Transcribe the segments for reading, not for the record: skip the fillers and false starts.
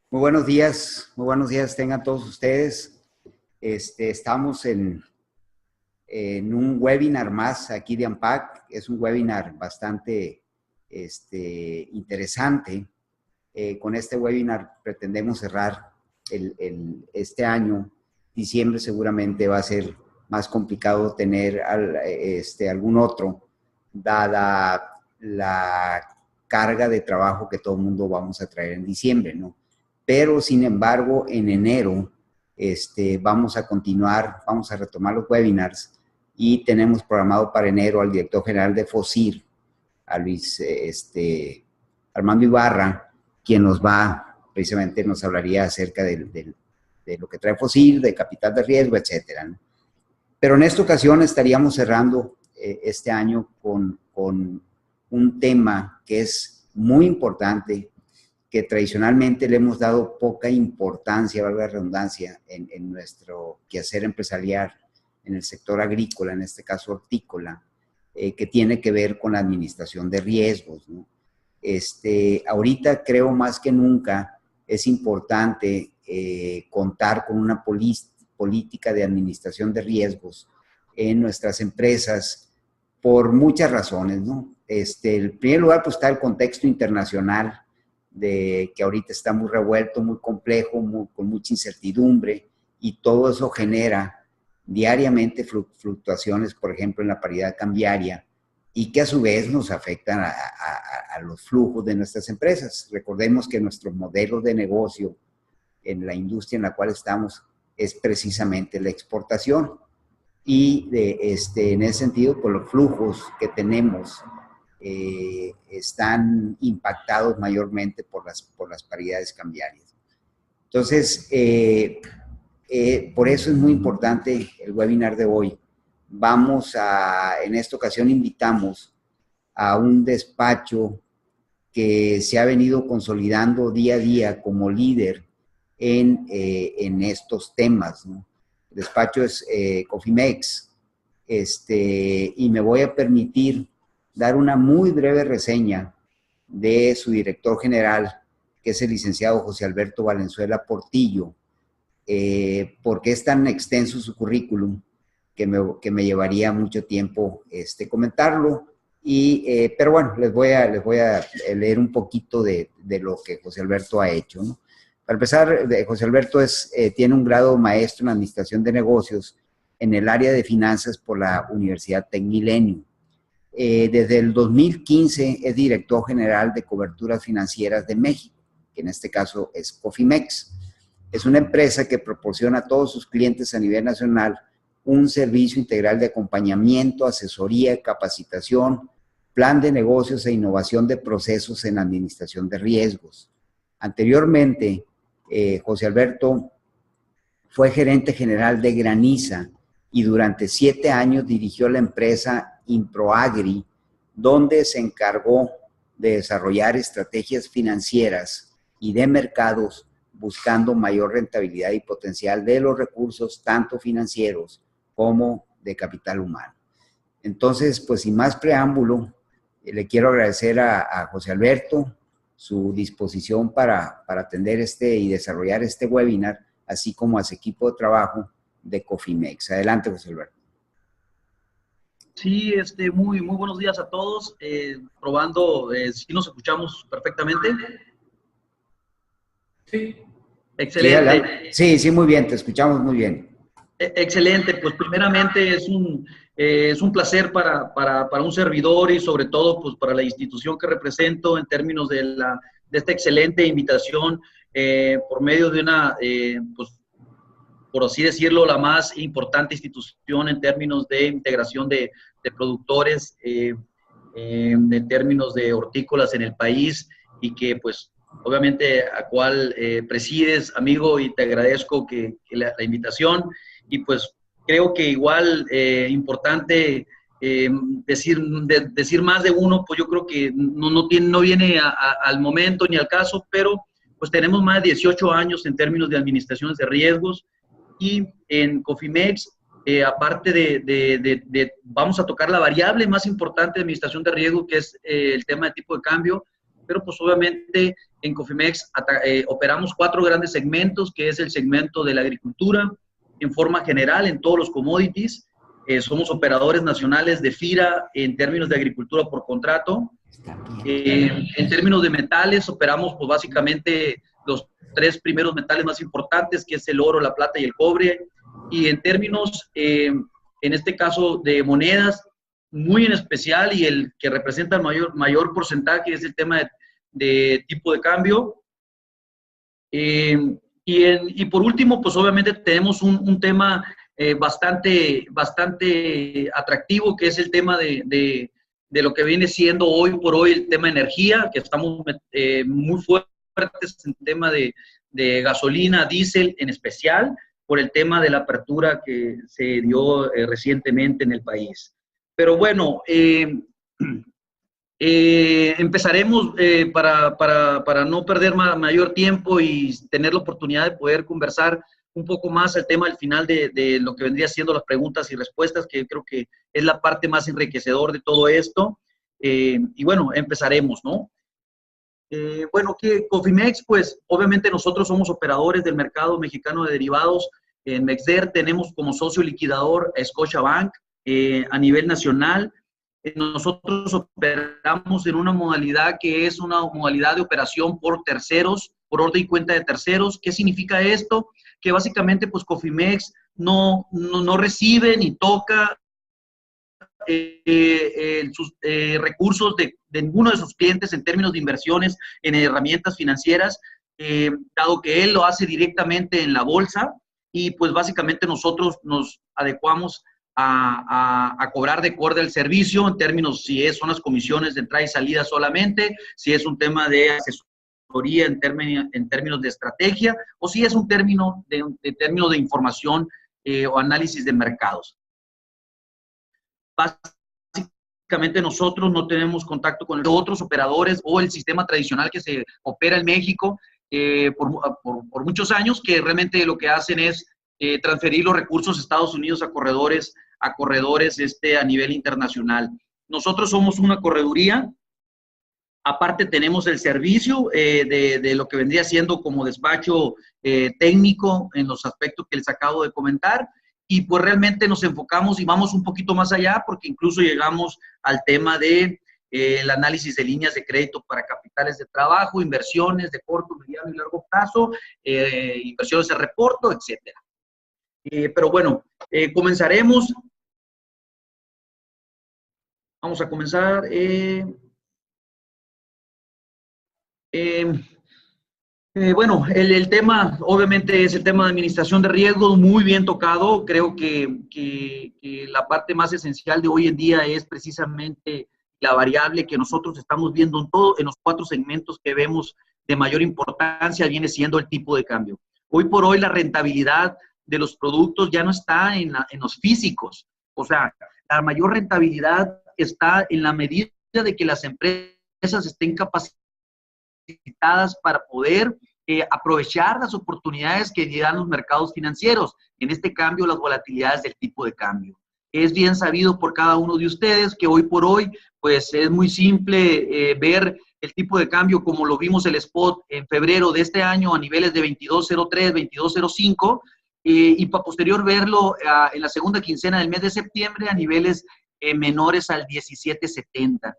Muy buenos días tengan todos ustedes. Estamos en un webinar más aquí de AMPAC. Es un webinar bastante interesante. Con este webinar pretendemos cerrar este año. Diciembre seguramente va a ser más complicado tener algún otro, dada la carga de trabajo que todo el mundo vamos a traer en diciembre, ¿no? Pero, sin embargo, en enero vamos a continuar, vamos a retomar los webinars y tenemos programado para enero al director general de FOSIR, a Luis Armando Ibarra, quien precisamente nos hablaría acerca de lo que trae FOSIR, de capital de riesgo, etcétera, ¿no? Pero en esta ocasión estaríamos cerrando este año con un tema que es muy importante, que tradicionalmente le hemos dado poca importancia, valga la redundancia, en nuestro quehacer empresarial, en el sector agrícola, en este caso hortícola, que tiene que ver con la administración de riesgos, ¿no? Ahorita creo más que nunca es importante contar con una política de administración de riesgos en nuestras empresas por muchas razones, ¿no? En primer lugar, pues está el contexto internacional, de que ahorita está muy revuelto, muy complejo, con mucha incertidumbre, y todo eso genera diariamente fluctuaciones, por ejemplo, en la paridad cambiaria, y que a su vez nos afectan a los flujos de nuestras empresas. Recordemos que nuestro modelo de negocio en la industria en la cual estamos es precisamente la exportación, y en ese sentido, pues los flujos que tenemos están impactados mayormente por las paridades cambiarias. Entonces, por eso es muy importante el webinar de hoy. En esta ocasión invitamos a un despacho que se ha venido consolidando día a día como líder en estos temas, ¿no? El despacho es Cofimex, y me voy a permitir dar una muy breve reseña de su director general, que es el licenciado José Alberto Valenzuela Portillo, porque es tan extenso su currículum que me llevaría mucho tiempo comentarlo. Pero bueno, les voy a leer un poquito de lo que José Alberto ha hecho, ¿no? Para empezar, José Alberto tiene un grado maestro en Administración de Negocios en el área de finanzas por la Universidad TecMilenio. Desde el 2015 es director general de coberturas financieras de México, que en este caso es Cofimex. Es una empresa que proporciona a todos sus clientes a nivel nacional un servicio integral de acompañamiento, asesoría, capacitación, plan de negocios e innovación de procesos en administración de riesgos. Anteriormente, José Alberto fue gerente general de Graniza y durante 7 años dirigió la empresa Improagri, donde se encargó de desarrollar estrategias financieras y de mercados buscando mayor rentabilidad y potencial de los recursos, tanto financieros como de capital humano. Entonces, pues sin más preámbulo, le quiero agradecer a José Alberto su disposición para atender y desarrollar este webinar, así como a su equipo de trabajo de Cofimex. Adelante, José Alberto. Sí, muy buenos días a todos. Probando, si nos escuchamos perfectamente. Sí. Excelente. Sí, muy bien, te escuchamos muy bien. Excelente, pues primeramente es un placer para un servidor y sobre todo pues para la institución que represento en términos de esta excelente invitación por medio de pues por así decirlo, la más importante institución en términos de integración de productores, en términos de hortícolas en el país, y que pues obviamente a cual presides, amigo, y te agradezco que la invitación. Y pues creo que igual importante decir más de uno, pues yo creo que no viene al momento ni al caso, pero pues tenemos más de 18 años en términos de administraciones de riesgos, y en Cofimex, aparte vamos a tocar la variable más importante de administración de riesgo, que es el tema de tipo de cambio. pero pues obviamente en Cofimex operamos 4 grandes segmentos, que es el segmento de la agricultura, en forma general, en todos los commodities. Somos operadores nacionales de FIRA en términos de agricultura por contrato. En términos de metales, operamos pues básicamente los 3 primeros metales más importantes, que es el oro, la plata y el cobre. Y en términos, en este caso, de monedas, muy en especial, y el que representa el mayor porcentaje es el tema de tipo de cambio. Y por último, pues obviamente tenemos un tema bastante atractivo, que es el tema de lo que viene siendo hoy por hoy el tema de energía, que estamos muy fuertes en el tema de gasolina, diésel en especial, por el tema de la apertura que se dio recientemente en el país. Pero bueno, empezaremos para no perder mayor tiempo y tener la oportunidad de poder conversar un poco más el tema al final de lo que vendría siendo las preguntas y respuestas, que creo que es la parte más enriquecedor de todo esto. Y bueno, empezaremos, ¿no? Bueno, que Cofimex, pues obviamente nosotros somos operadores del mercado mexicano de derivados. En Mexder tenemos como socio liquidador a Scotiabank a nivel nacional. Nosotros operamos en una modalidad que es una modalidad de operación por terceros, por orden y cuenta de terceros. ¿Qué significa esto? Que básicamente pues Cofimex no recibe ni toca sus recursos de ninguno de sus clientes en términos de inversiones en herramientas financieras, dado que él lo hace directamente en la bolsa, y pues básicamente nosotros nos adecuamos a cobrar de acorde al servicio, en términos si son las comisiones de entrada y salida solamente, si es un tema de asesoría en términos de estrategia, o si es un término de información o análisis de mercados. Básicamente nosotros no tenemos contacto con los otros operadores o el sistema tradicional que se opera en México por muchos años, que realmente lo que hacen es transferir los recursos de Estados Unidos a corredores a nivel internacional. Nosotros somos una correduría. Aparte tenemos el servicio de lo que vendría siendo como despacho técnico en los aspectos que les acabo de comentar, y pues realmente nos enfocamos y vamos un poquito más allá, porque incluso llegamos al tema de el análisis de líneas de crédito para capitales de trabajo, inversiones de corto, mediano y largo plazo, inversiones de reporto, etcétera. Pero bueno, comenzaremos. Vamos a comenzar. Bueno, el tema, obviamente, es el tema de administración de riesgos, muy bien tocado. Creo que la parte más esencial de hoy en día es precisamente la variable que nosotros estamos viendo en los 4 segmentos que vemos de mayor importancia, viene siendo el tipo de cambio. Hoy por hoy la rentabilidad de los productos ya no está en los físicos. O sea, la mayor rentabilidad está en la medida de que las empresas estén capacitadas para poder aprovechar las oportunidades que dan los mercados financieros, en este cambio las volatilidades del tipo de cambio. Es bien sabido por cada uno de ustedes que hoy por hoy pues es muy simple ver el tipo de cambio como lo vimos el spot en febrero de este año a niveles de 22.03, 22.05, y para posterior verlo en la segunda quincena del mes de septiembre a niveles menores al 17.70.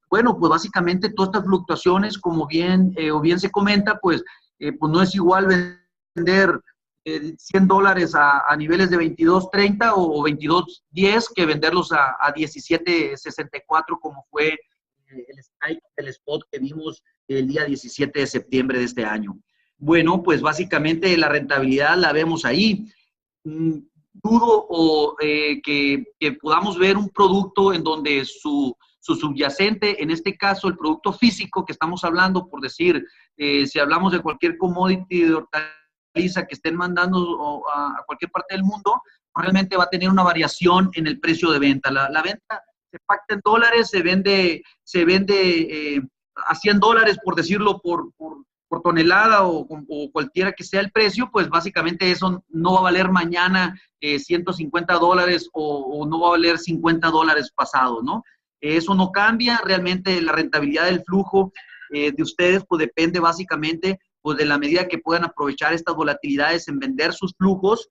Bueno, pues básicamente todas estas fluctuaciones, como bien se comenta, pues no es igual vender $100 a niveles de 22.30 o 22.10 que venderlos a 17.64 como fue el strike del spot que vimos el día 17 de septiembre de este año. Bueno, pues básicamente la rentabilidad la vemos ahí. Dudo que podamos ver un producto en donde su subyacente, en este caso el producto físico que estamos hablando, por decir, si hablamos de cualquier commodity de hortaliza que estén mandando a cualquier parte del mundo, realmente va a tener una variación en el precio de venta. La venta se pacta en dólares, se vende a $100, por decirlo, por tonelada o cualquiera que sea el precio, pues básicamente eso no va a valer mañana $150 o no va a valer $50 pasado, ¿no? Eso no cambia, realmente la rentabilidad del flujo de ustedes, pues depende básicamente pues de la medida que puedan aprovechar estas volatilidades en vender sus flujos,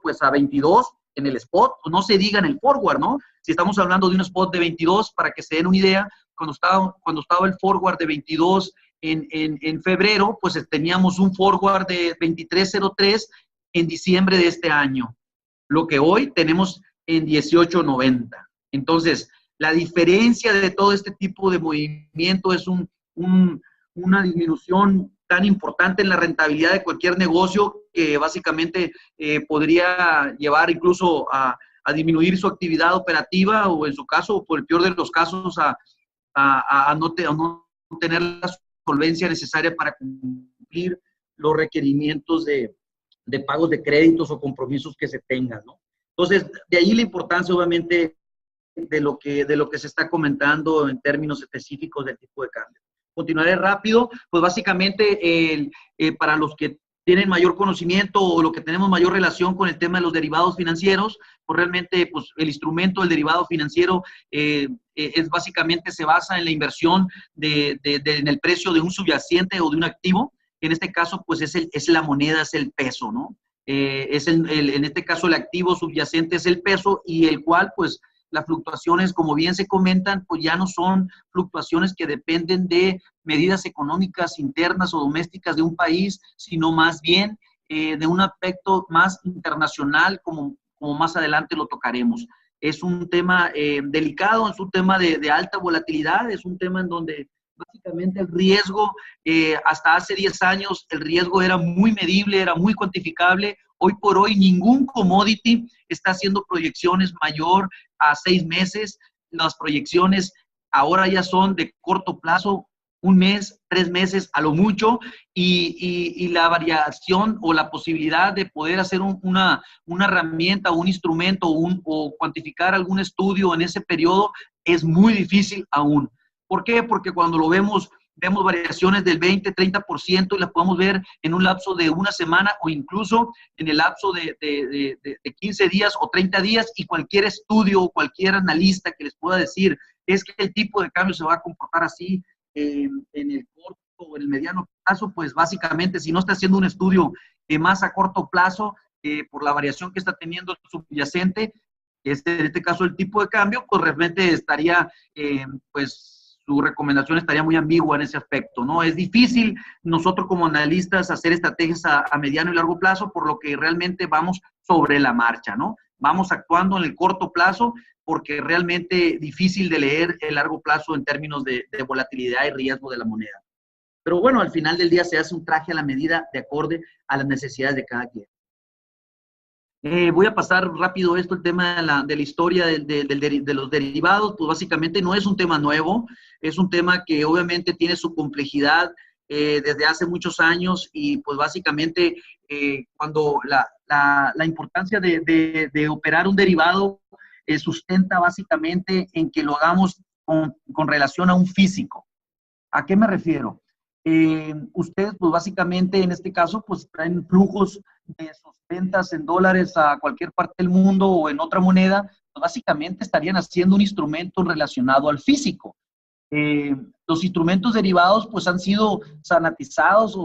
pues a 22 en el spot, o no se diga en el forward, ¿no? Si estamos hablando de un spot de 22, para que se den una idea, cuando estaba el forward de 22 en febrero, pues teníamos un forward de 23.03 en diciembre de este año, lo que hoy tenemos en 18.90. Entonces, la diferencia de todo este tipo de movimiento es una disminución tan importante en la rentabilidad de cualquier negocio que básicamente podría llevar incluso a disminuir su actividad operativa o en su caso, por el peor de los casos, a no tener la solvencia necesaria para cumplir los requerimientos de pagos de créditos o compromisos que se tengan, ¿no? Entonces, de ahí la importancia, obviamente, de lo que se está comentando en términos específicos del tipo de cambio. Continuaré rápido, pues básicamente para los que tienen mayor conocimiento o lo que tenemos mayor relación con el tema de los derivados financieros, pues realmente pues el instrumento del derivado financiero es básicamente se basa en la inversión en el precio de un subyacente o de un activo, que en este caso pues es la moneda, es el peso, ¿no? En este caso el activo subyacente es el peso y el cual pues las fluctuaciones, como bien se comentan, pues ya no son fluctuaciones que dependen de medidas económicas internas o domésticas de un país, sino más bien de un aspecto más internacional, como más adelante lo tocaremos. Es un tema delicado, es un tema de alta volatilidad, es un tema en donde básicamente el riesgo, hasta hace 10 años, el riesgo era muy medible, era muy cuantificable. Hoy por hoy ningún commodity está haciendo proyecciones mayor a 6 meses. Las proyecciones ahora ya son de corto plazo, 1 mes, 3 meses a lo mucho, y la variación o la posibilidad de poder hacer una herramienta o un instrumento o cuantificar algún estudio en ese periodo es muy difícil aún. ¿Por qué? Porque cuando lo vemos variaciones del 20, 30% y las podemos ver en un lapso de una semana o incluso en el lapso de 15 días o 30 días, y cualquier estudio o cualquier analista que les pueda decir es que el tipo de cambio se va a comportar así en el corto o en el mediano plazo, pues básicamente si no está haciendo un estudio más a corto plazo por la variación que está teniendo el subyacente, en este caso el tipo de cambio, pues realmente estaría pues su recomendación estaría muy ambigua en ese aspecto, ¿no? Es difícil nosotros como analistas hacer estrategias a mediano y largo plazo, por lo que realmente vamos sobre la marcha, ¿no? Vamos actuando en el corto plazo porque realmente difícil de leer el largo plazo en términos de volatilidad y riesgo de la moneda. Pero bueno, al final del día se hace un traje a la medida de acorde a las necesidades de cada quien. Voy a pasar rápido el tema de la historia de los derivados. Pues básicamente no es un tema nuevo, es un tema que obviamente tiene su complejidad desde hace muchos años, y pues básicamente cuando la importancia de operar un derivado sustenta básicamente en que lo hagamos con relación a un físico. ¿A qué me refiero? Ustedes, pues básicamente en este caso, pues traen flujos de sus ventas en dólares a cualquier parte del mundo o en otra moneda, pues básicamente estarían haciendo un instrumento relacionado al físico. Los instrumentos derivados pues han sido sanatizados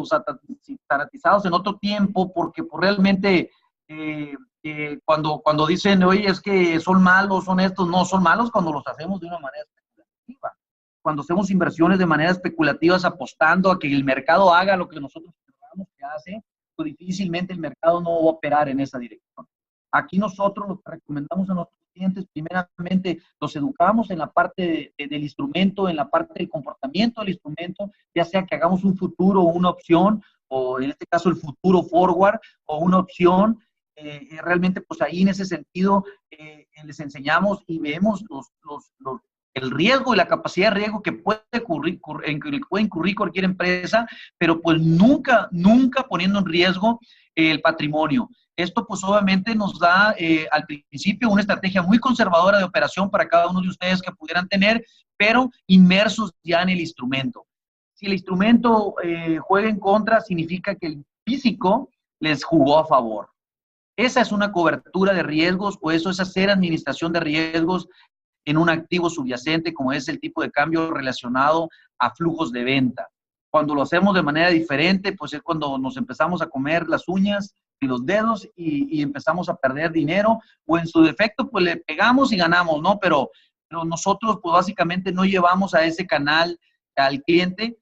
en otro tiempo porque pues, realmente cuando dicen, oye, es que son malos, son estos, no son malos cuando los hacemos de una manera especulativa. Cuando hacemos inversiones de manera especulativa apostando a que el mercado haga lo que nosotros esperamos que hace, pues difícilmente el mercado no va a operar en esa dirección. Aquí nosotros lo que recomendamos a nuestros clientes, primeramente los educamos en la parte del instrumento, en la parte del comportamiento del instrumento, ya sea que hagamos un futuro o una opción, o en este caso el futuro forward o una opción. Realmente pues ahí en ese sentido les enseñamos y vemos el riesgo y la capacidad de riesgo que puede incurrir cualquier empresa, pero pues nunca poniendo en riesgo el patrimonio. Esto pues obviamente nos da al principio una estrategia muy conservadora de operación para cada uno de ustedes que pudieran tener, pero inmersos ya en el instrumento. Si el instrumento juega en contra, significa que el físico les jugó a favor. Esa es una cobertura de riesgos, o eso es hacer administración de riesgos en un activo subyacente como es el tipo de cambio relacionado a flujos de venta. Cuando lo hacemos de manera diferente, pues es cuando nos empezamos a comer las uñas y los dedos y empezamos a perder dinero, o en su defecto, pues le pegamos y ganamos, ¿no? Pero nosotros, pues básicamente no llevamos a ese canal al cliente,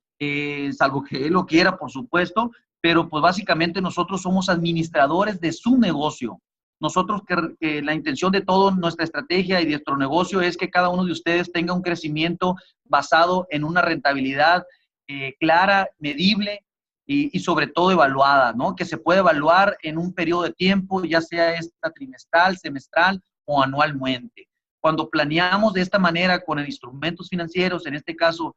salvo que él lo quiera, por supuesto, pero pues básicamente nosotros somos administradores de su negocio. Nosotros, que la intención de toda nuestra estrategia y de nuestro negocio es que cada uno de ustedes tenga un crecimiento basado en una rentabilidad clara, medible y sobre todo evaluada, ¿no? Que se puede evaluar en un periodo de tiempo, ya sea esta trimestral, semestral o anualmente. Cuando planeamos de esta manera con instrumentos financieros, en este caso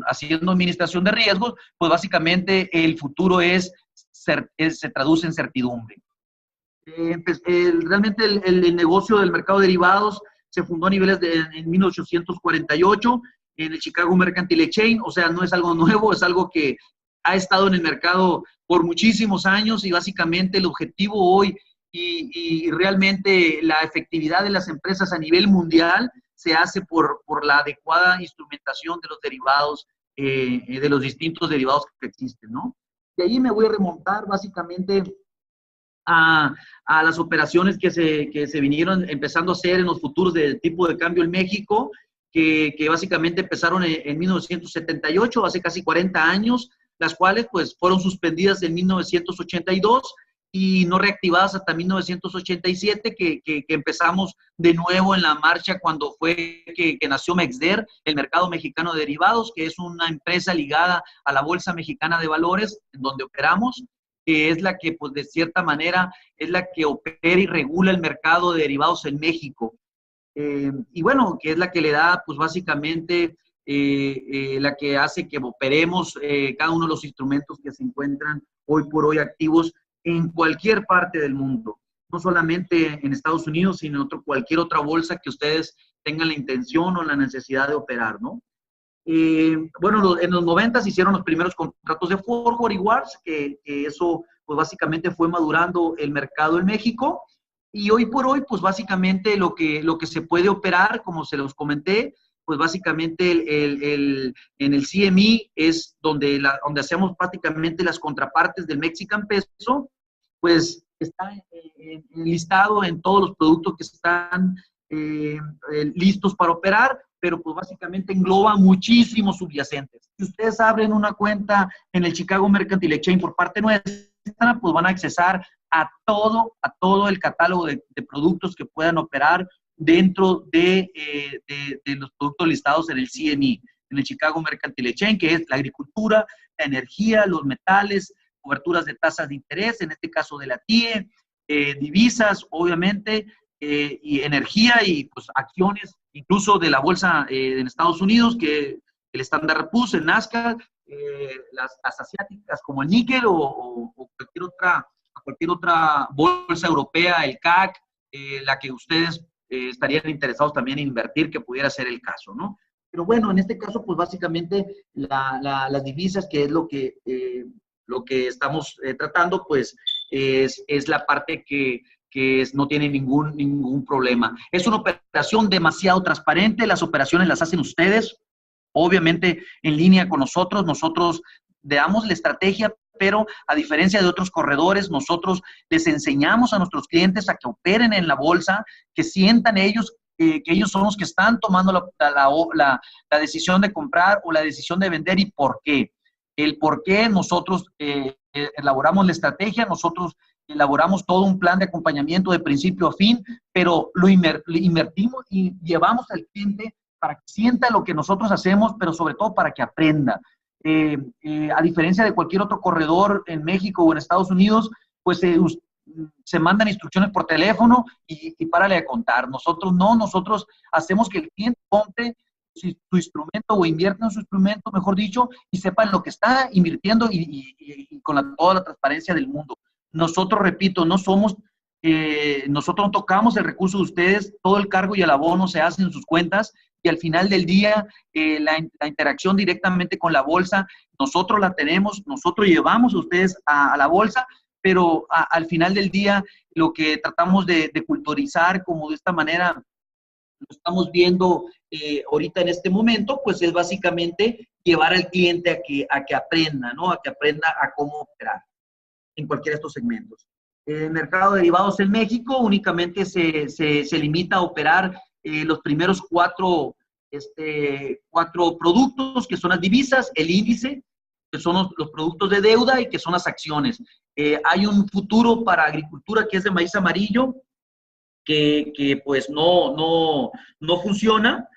haciendo administración de riesgos, pues básicamente el futuro se traduce en certidumbre. Realmente el negocio del mercado de derivados se fundó a niveles en 1848 en el Chicago Mercantile Exchange, o sea, no es algo nuevo, es algo que ha estado en el mercado por muchísimos años y básicamente el objetivo hoy y realmente la efectividad de las empresas a nivel mundial se hace por la adecuada instrumentación de los derivados, de los distintos derivados que existen, ¿no? De ahí me voy a remontar básicamente a las operaciones que se vinieron empezando a hacer en los futuros del tipo de cambio en México, que básicamente empezaron en 1978, hace casi 40 años, las cuales pues fueron suspendidas en 1982 y no reactivadas hasta 1987, que empezamos de nuevo en la marcha cuando fue que nació MEXDER, el Mercado Mexicano de Derivados, que es una empresa ligada a la Bolsa Mexicana de Valores, en donde operamos, que es la que, pues, de cierta manera, es la que opera y regula el mercado de derivados en México. Y bueno, que es la que le da, pues, básicamente, la que hace que operemos cada uno de los instrumentos que se encuentran hoy por hoy activos en cualquier parte del mundo. No solamente en Estados Unidos, sino en cualquier otra bolsa que ustedes tengan la intención o la necesidad de operar, ¿no? Bueno, en los 90 se hicieron los primeros contratos de forward y warrants, que eso pues básicamente fue madurando el mercado en México, y hoy por hoy pues básicamente lo que se puede operar, como se los comenté, pues básicamente en el CME es donde hacemos prácticamente las contrapartes del Mexican Peso, pues está listado en todos los productos que están listos para operar, pero pues básicamente engloba muchísimos subyacentes. Si ustedes abren una cuenta en el Chicago Mercantile Exchange por parte nuestra, pues van a accesar a todo el catálogo de productos que puedan operar dentro de los productos listados en el CME, en el Chicago Mercantile Exchange, que es la agricultura, la energía, los metales, coberturas de tasas de interés, en este caso de la TIE, divisas, obviamente, y energía y pues acciones, incluso de la bolsa en Estados Unidos, que el Standard & Poor's, el Nasdaq, las asiáticas como el níquel o cualquier otra bolsa europea, el CAC, la que ustedes estarían interesados también en invertir, que pudiera ser el caso, ¿no? Pero bueno, en este caso, pues básicamente las divisas, que es lo que estamos tratando, pues es la parte que no tiene ningún problema. Es una operación demasiado transparente, las operaciones las hacen ustedes, obviamente en línea con nosotros damos la estrategia, pero a diferencia de otros corredores, nosotros les enseñamos a nuestros clientes a que operen en la bolsa, que sientan ellos que ellos son los que están tomando la decisión de comprar o la decisión de vender y por qué. El por qué nosotros elaboramos la estrategia, nosotros elaboramos todo un plan de acompañamiento de principio a fin, pero lo invertimos y llevamos al cliente para que sienta lo que nosotros hacemos, pero sobre todo para que aprenda. A diferencia de cualquier otro corredor en México o en Estados Unidos, pues se mandan instrucciones por teléfono y párale de contar. Nosotros no, nosotros hacemos que el cliente compre su instrumento o invierta en su instrumento, mejor dicho, y sepa en lo que está invirtiendo y con toda la transparencia del mundo. Nosotros, repito, nosotros no tocamos el recurso de ustedes, todo el cargo y el abono se hace en sus cuentas y al final del día la interacción directamente con la bolsa, nosotros la tenemos, nosotros llevamos a ustedes a la bolsa, pero al final del día lo que tratamos de culturizar, como de esta manera lo estamos viendo ahorita en este momento, pues es básicamente llevar al cliente a que aprenda, ¿no? A que aprenda a cómo operar en cualquiera de estos segmentos. El mercado de derivados en México únicamente se limita a operar los primeros cuatro productos, que son las divisas, el índice, que son los productos de deuda y que son las acciones. Hay un futuro para agricultura que es de maíz amarillo, que pues no funciona.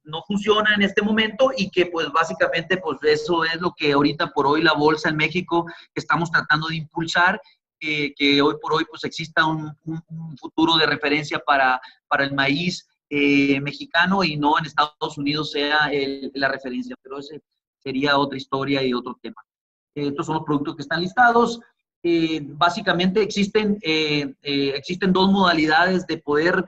No funciona en este momento y que pues básicamente pues eso es lo que ahorita por hoy la bolsa en México estamos tratando de impulsar, que hoy por hoy pues exista un futuro de referencia para el maíz mexicano y no en Estados Unidos sea la referencia, pero ese sería otra historia y otro tema. Estos son los productos que están listados. Básicamente existen dos modalidades de poder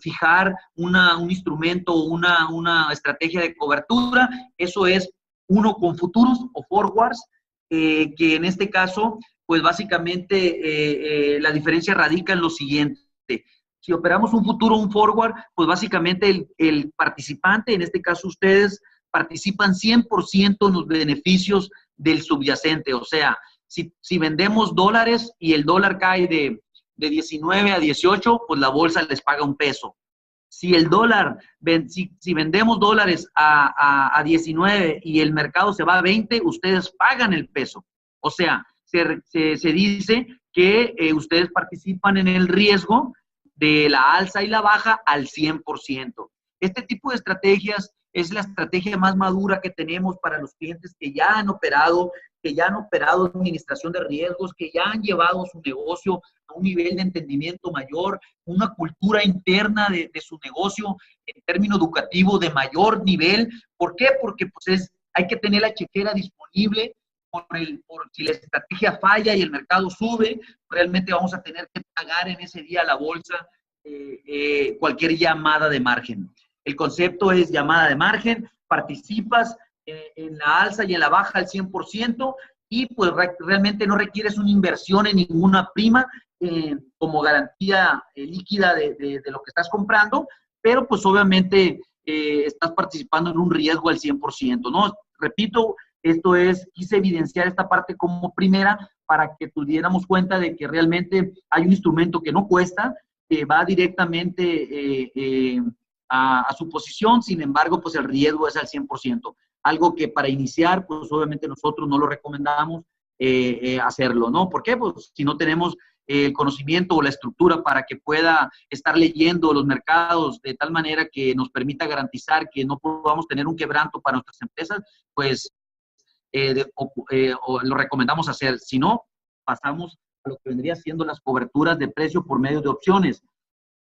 fijar un instrumento o una estrategia de cobertura. Eso es uno con futuros o forwards, que en este caso, pues básicamente la diferencia radica en lo siguiente. Si operamos un futuro o un forward, pues básicamente el participante, en este caso ustedes, participan 100% en los beneficios del subyacente. O sea, si vendemos dólares y el dólar cae de 19 a 18, pues la bolsa les paga un peso. Si el dólar, si vendemos dólares a 19 y el mercado se va a 20, ustedes pagan el peso. O sea, se dice que ustedes participan en el riesgo de la alza y la baja al 100%. Este tipo de estrategias es la estrategia más madura que tenemos para los clientes que ya han operado administración de riesgos, que ya han llevado su negocio a un nivel de entendimiento mayor, una cultura interna de su negocio en términos educativos de mayor nivel. ¿Por qué? Porque pues hay que tener la chequera disponible por si la estrategia falla y el mercado sube, realmente vamos a tener que pagar en ese día a la bolsa cualquier llamada de margen. El concepto es llamada de margen, participas en la alza y en la baja al 100% y pues realmente no requieres una inversión en ninguna prima como garantía líquida de lo que estás comprando, pero pues obviamente estás participando en un riesgo al 100%, ¿no? Repito, quise evidenciar esta parte como primera para que tuviéramos cuenta de que realmente hay un instrumento que no cuesta, que va directamente a su posición, sin embargo, pues el riesgo es al 100%. Algo que para iniciar, pues obviamente nosotros no lo recomendamos hacerlo, ¿no? ¿Por qué? Pues si no tenemos el conocimiento o la estructura para que pueda estar leyendo los mercados de tal manera que nos permita garantizar que no podamos tener un quebranto para nuestras empresas, pues lo recomendamos hacer. Si no, pasamos a lo que vendría siendo las coberturas de precio por medio de opciones.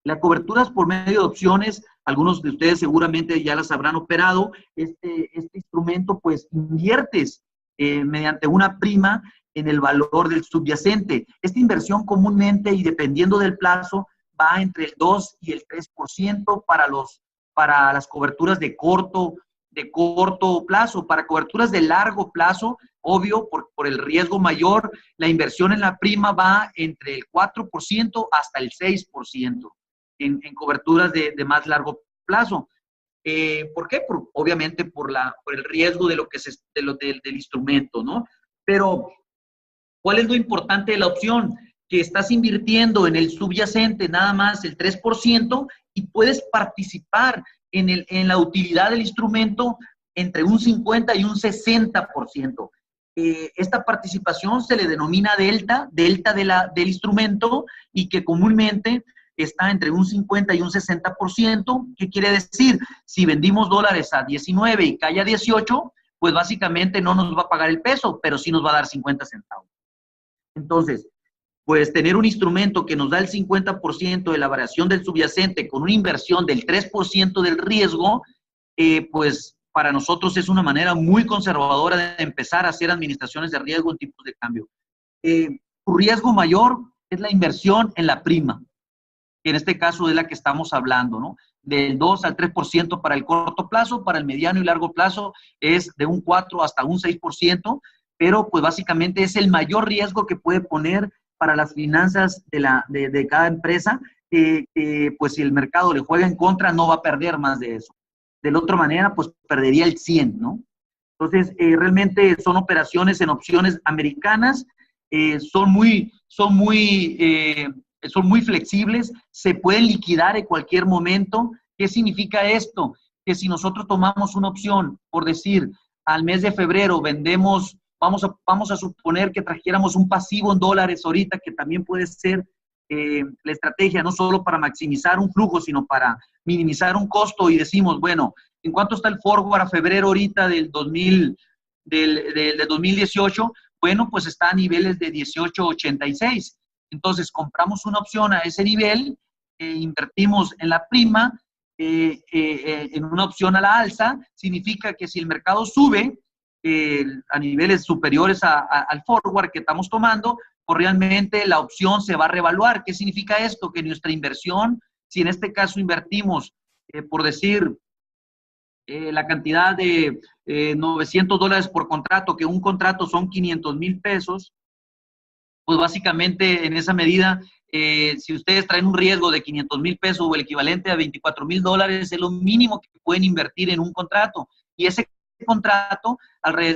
Las coberturas por medio de opciones, algunos de ustedes seguramente ya las habrán operado. Este instrumento, pues, inviertes mediante una prima en el valor del subyacente. Esta inversión comúnmente y dependiendo del plazo va entre el 2 y el 3% para las coberturas de corto plazo. Para coberturas de largo plazo, obvio, por el riesgo mayor, la inversión en la prima va entre el 4% hasta el 6%. En coberturas de más largo plazo. ¿Por qué? Obviamente por el riesgo de del instrumento, ¿no? Pero, ¿cuál es lo importante de la opción? Que estás invirtiendo en el subyacente nada más el 3% y puedes participar en la utilidad del instrumento entre un 50 y un 60%. Esta participación se le denomina delta del instrumento y que comúnmente está entre un 50 y un 60%. ¿Qué quiere decir? Si vendimos dólares a 19 y cae a 18, pues básicamente no nos va a pagar el peso, pero sí nos va a dar 50 centavos. Entonces, pues tener un instrumento que nos da el 50% de la variación del subyacente con una inversión del 3% del riesgo, pues para nosotros es una manera muy conservadora de empezar a hacer administraciones de riesgo en tipos de cambio. Tu riesgo mayor es la inversión en la prima, que en este caso es la que estamos hablando, ¿no? Del 2 al 3% para el corto plazo, para el mediano y largo plazo es de un 4 hasta un 6%, pero pues básicamente es el mayor riesgo que puede poner para las finanzas de cada empresa, pues si el mercado le juega en contra no va a perder más de eso. De la otra manera, pues perdería el 100, ¿no? Entonces, realmente son operaciones en opciones americanas, son muy flexibles, se pueden liquidar en cualquier momento. ¿Qué significa esto? Que si nosotros tomamos una opción, por decir, al mes de febrero vendemos, vamos a suponer que trajéramos un pasivo en dólares ahorita, que también puede ser la estrategia, no solo para maximizar un flujo, sino para minimizar un costo, y decimos, bueno, ¿en cuánto está el forward a febrero ahorita del 2018? Bueno, pues está a niveles de 18.86. Entonces, compramos una opción a ese nivel, invertimos en la prima, en una opción a la alza. Significa que si el mercado sube a niveles superiores al forward que estamos tomando, pues realmente la opción se va a revaluar. ¿Qué significa esto? Que nuestra inversión, si en este caso invertimos, por decir, la cantidad de $900 por contrato, que un contrato son 500,000 pesos, pues básicamente en esa medida, si ustedes traen un riesgo de 500,000 pesos o el equivalente a $24,000, es lo mínimo que pueden invertir en un contrato. Y ese contrato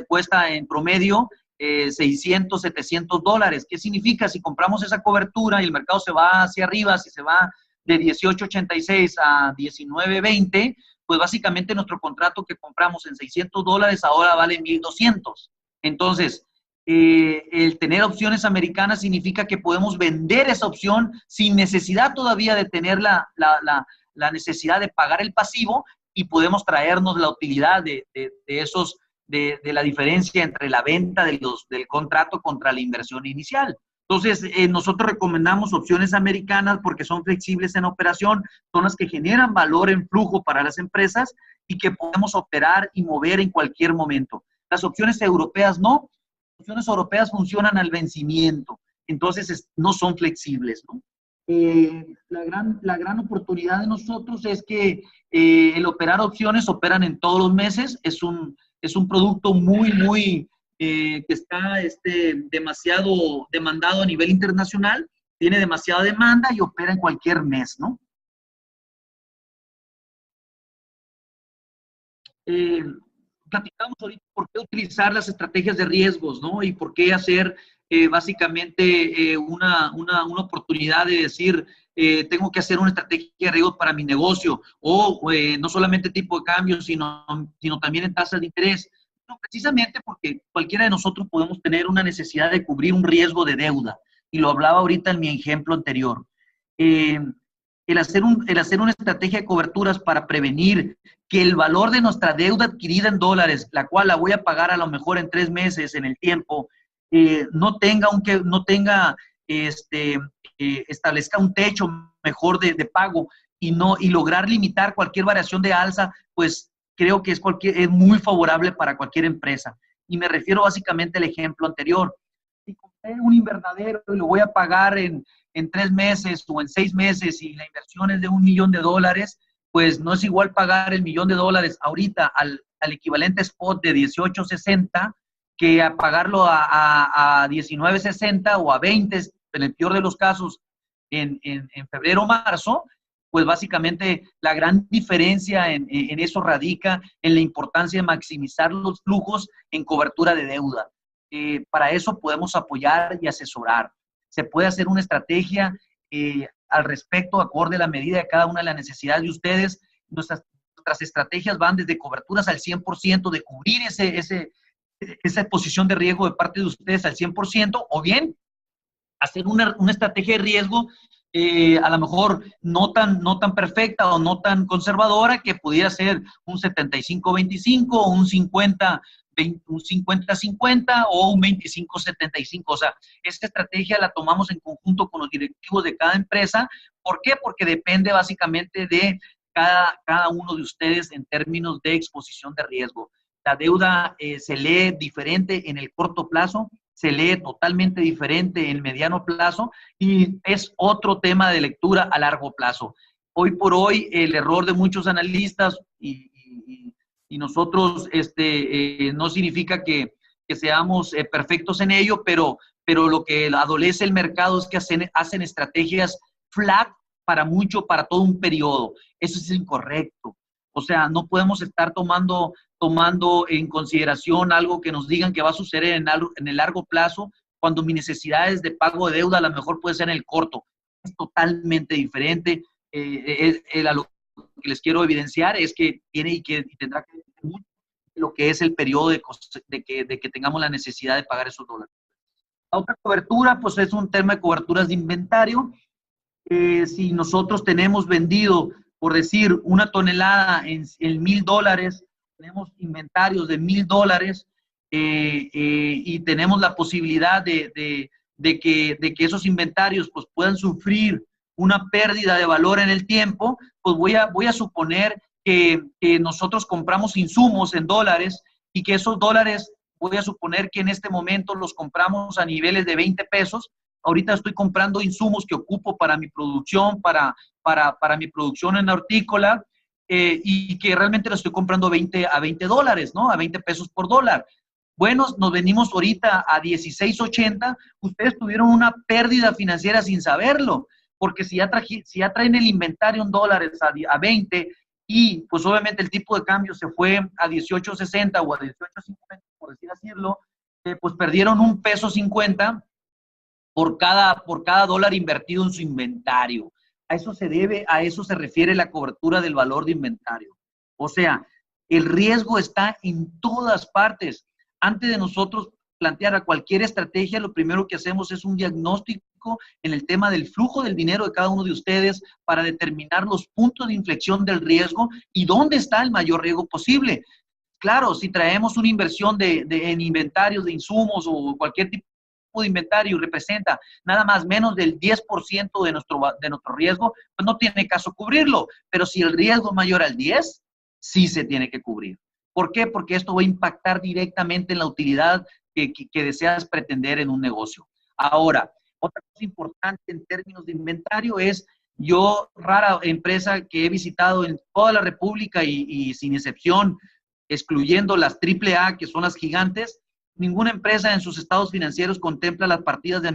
cuesta en promedio $600, $700. ¿Qué significa? Si compramos esa cobertura y el mercado se va hacia arriba, si se va de 18.86 a 19.20, pues básicamente nuestro contrato que compramos en $600 ahora vale 1,200. Entonces, el tener opciones americanas significa que podemos vender esa opción sin necesidad todavía de tener la necesidad de pagar el pasivo, y podemos traernos la utilidad de la diferencia entre la venta del contrato contra la inversión inicial. Entonces, nosotros recomendamos opciones americanas porque son flexibles en operación, son las que generan valor en flujo para las empresas y que podemos operar y mover en cualquier momento. Las opciones europeas no. Las opciones europeas funcionan al vencimiento, entonces no son flexibles, ¿no? La gran oportunidad de nosotros es que el operar opciones operan en todos los meses. Es un producto muy que está demasiado demandado a nivel internacional, tiene demasiada demanda y opera en cualquier mes, ¿no? Platicamos ahorita por qué utilizar las estrategias de riesgos, ¿no? Y por qué hacer básicamente una oportunidad de decir, tengo que hacer una estrategia de riesgos para mi negocio, o no solamente tipo de cambio, sino también en tasas de interés. No, precisamente porque cualquiera de nosotros podemos tener una necesidad de cubrir un riesgo de deuda, y lo hablaba ahorita en mi ejemplo anterior. El hacer una estrategia de coberturas para prevenir que el valor de nuestra deuda adquirida en dólares, la cual la voy a pagar a lo mejor en 3 meses en el tiempo, establezca un techo mejor de pago, y lograr limitar cualquier variación de alza, pues creo que es muy favorable para cualquier empresa. Y me refiero básicamente al ejemplo anterior. Si compré un invernadero y lo voy a pagar en 3 meses o en 6 meses, y la inversión es de $1,000,000, pues no es igual pagar el $1,000,000 ahorita al equivalente spot de 18.60 que a pagarlo a 19.60 o a 20, en el peor de los casos, en febrero o marzo. Pues básicamente la gran diferencia en eso radica en la importancia de maximizar los flujos en cobertura de deuda. Para eso podemos apoyar y asesorar. Se puede hacer una estrategia al respecto, acorde a la medida de cada una de las necesidades de ustedes. Nuestras estrategias van desde coberturas al 100%, de cubrir esa exposición de riesgo de parte de ustedes al 100%, o bien hacer una estrategia de riesgo a lo mejor no tan perfecta o no tan conservadora, que pudiera ser un 75-25 o un 50-50 o un 25-75. O sea, esta estrategia la tomamos en conjunto con los directivos de cada empresa. ¿Por qué? Porque depende básicamente de cada uno de ustedes en términos de exposición de riesgo. La deuda se lee diferente en el corto plazo, se lee totalmente diferente en el mediano plazo, y es otro tema de lectura a largo plazo. Hoy por hoy, el error de muchos analistas, y nosotros, no significa que seamos perfectos en ello, pero lo que adolece el mercado es que hacen estrategias flat para todo un periodo. Eso es incorrecto. O sea, no podemos estar tomando en consideración algo que nos digan que va a suceder en el largo plazo, cuando mis necesidades de pago de deuda a lo mejor puede ser en el corto. Es totalmente diferente. A lo que les quiero evidenciar es que tiene y tendrá que ver mucho lo que es el periodo de que tengamos la necesidad de pagar esos dólares. La otra cobertura, pues es un tema de coberturas de inventario. Si nosotros tenemos vendido, por decir, una tonelada en $1,000, tenemos inventarios de $1,000 y tenemos la posibilidad de que esos inventarios pues, puedan sufrir una pérdida de valor en el tiempo, pues voy a suponer que nosotros compramos insumos en dólares y que esos dólares, voy a suponer que en este momento los compramos a niveles de 20 pesos. Ahorita estoy comprando insumos que ocupo para mi producción, para mi producción en hortícola, y que realmente lo estoy comprando a $20, ¿no? A 20 pesos por dólar. Bueno, nos venimos ahorita a 16.80, ustedes tuvieron una pérdida financiera sin saberlo, porque si ya traen el inventario en dólares a 20 y pues obviamente el tipo de cambio se fue a 18.60 o a 18.50, por decirlo, pues perdieron $1.50 por cada dólar invertido en su inventario. A eso se refiere la cobertura del valor de inventario. O sea, el riesgo está en todas partes. Antes de nosotros plantear a cualquier estrategia, lo primero que hacemos es un diagnóstico en el tema del flujo del dinero de cada uno de ustedes para determinar los puntos de inflexión del riesgo y dónde está el mayor riesgo posible. Claro, si traemos una inversión en inventarios de insumos o cualquier tipo de inventario representa nada más menos del 10% de nuestro riesgo, pues no tiene caso cubrirlo. Pero si el riesgo es mayor al 10%, sí se tiene que cubrir. ¿Por qué? Porque esto va a impactar directamente en la utilidad que deseas pretender en un negocio. Ahora, otra cosa importante en términos de inventario es, yo, rara empresa que he visitado en toda la República y sin excepción, excluyendo las AAA, que son las gigantes, ninguna empresa en sus estados financieros contempla las partidas de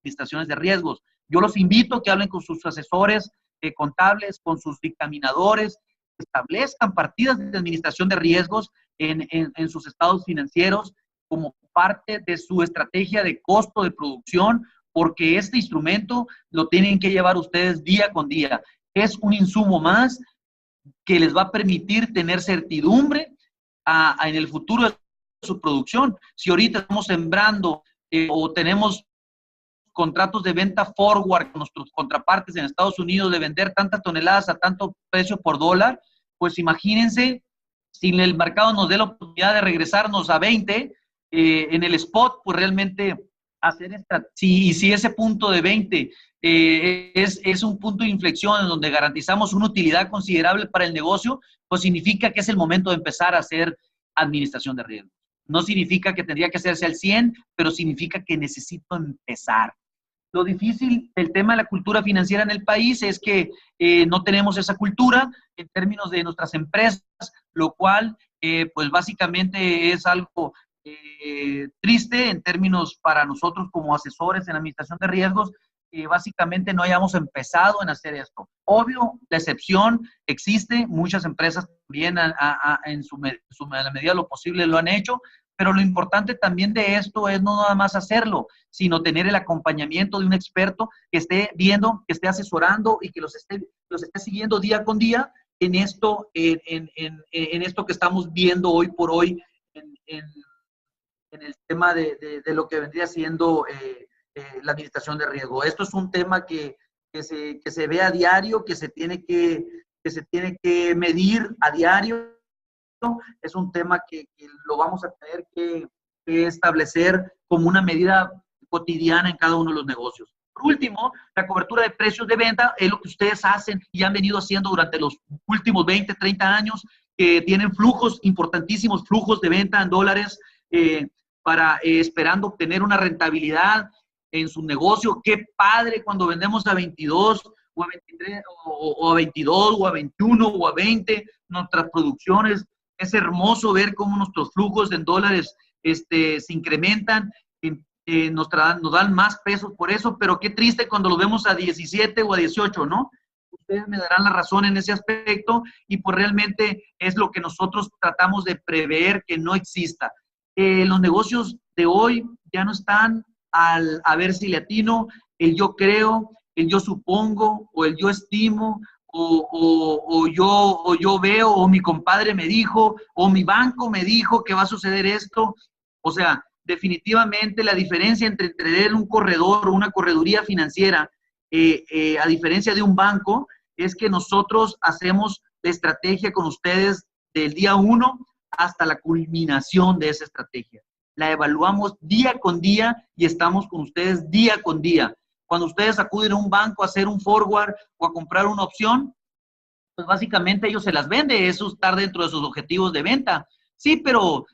administraciones de riesgos. Yo los invito a que hablen con sus asesores contables, con sus dictaminadores, establezcan partidas de administración de riesgos en sus estados financieros como parte de su estrategia de costo de producción, porque este instrumento lo tienen que llevar ustedes día con día. Es un insumo más que les va a permitir tener certidumbre en el futuro de su producción. Si ahorita estamos sembrando o tenemos contratos de venta forward con nuestros contrapartes en Estados Unidos de vender tantas toneladas a tanto precio por dólar, pues imagínense si el mercado nos dé la oportunidad de regresarnos a 20 en el spot, pues realmente hacer si ese punto de 20 es un punto de inflexión en donde garantizamos una utilidad considerable para el negocio, pues significa que es el momento de empezar a hacer administración de riesgos. No significa que tendría que hacerse al 100, pero significa que necesito empezar. Lo difícil del tema de la cultura financiera en el país es que no tenemos esa cultura en términos de nuestras empresas, lo cual pues básicamente es algo triste en términos para nosotros como asesores en administración de riesgos, básicamente no hayamos empezado en hacer esto. Obvio, la excepción existe, muchas empresas también en la medida de lo posible lo han hecho, pero lo importante también de esto es no nada más hacerlo, sino tener el acompañamiento de un experto que esté viendo, que esté asesorando y que los esté siguiendo día con día en esto, en esto que estamos viendo hoy por hoy en el tema de lo que vendría siendo la administración de riesgo. Esto es un tema que se ve a diario, que se tiene que medir a diario. Es un tema que lo vamos a tener que establecer como una medida cotidiana en cada uno de los negocios. Por último, la cobertura de precios de venta es lo que ustedes hacen y han venido haciendo durante los últimos 20, 30 años, que tienen flujos, importantísimos flujos de venta en dólares, esperando obtener una rentabilidad en su negocio. Qué padre cuando vendemos a 22 o a 23 o a 22 o a 21 o a 20 nuestras producciones. Es hermoso ver cómo nuestros flujos en dólares se incrementan, nos dan más pesos por eso, pero qué triste cuando lo vemos a 17 o a 18, ¿no? ustedes me darán la razón en ese aspecto y pues realmente es lo que nosotros tratamos de prever que no exista. Los negocios de hoy ya no están al a ver si le atino, el yo creo, el yo supongo o el yo estimo o yo veo o mi compadre me dijo o mi banco me dijo que va a suceder esto. O sea, definitivamente la diferencia entre tener un corredor o una correduría financiera a diferencia de un banco, es que nosotros hacemos la estrategia con ustedes del día 1 hasta la culminación de esa estrategia. La evaluamos día con día y estamos con ustedes día con día. Cuando ustedes acuden a un banco a hacer un forward o a comprar una opción, pues básicamente ellos se las venden, eso está dentro de sus objetivos de venta. Sí, pero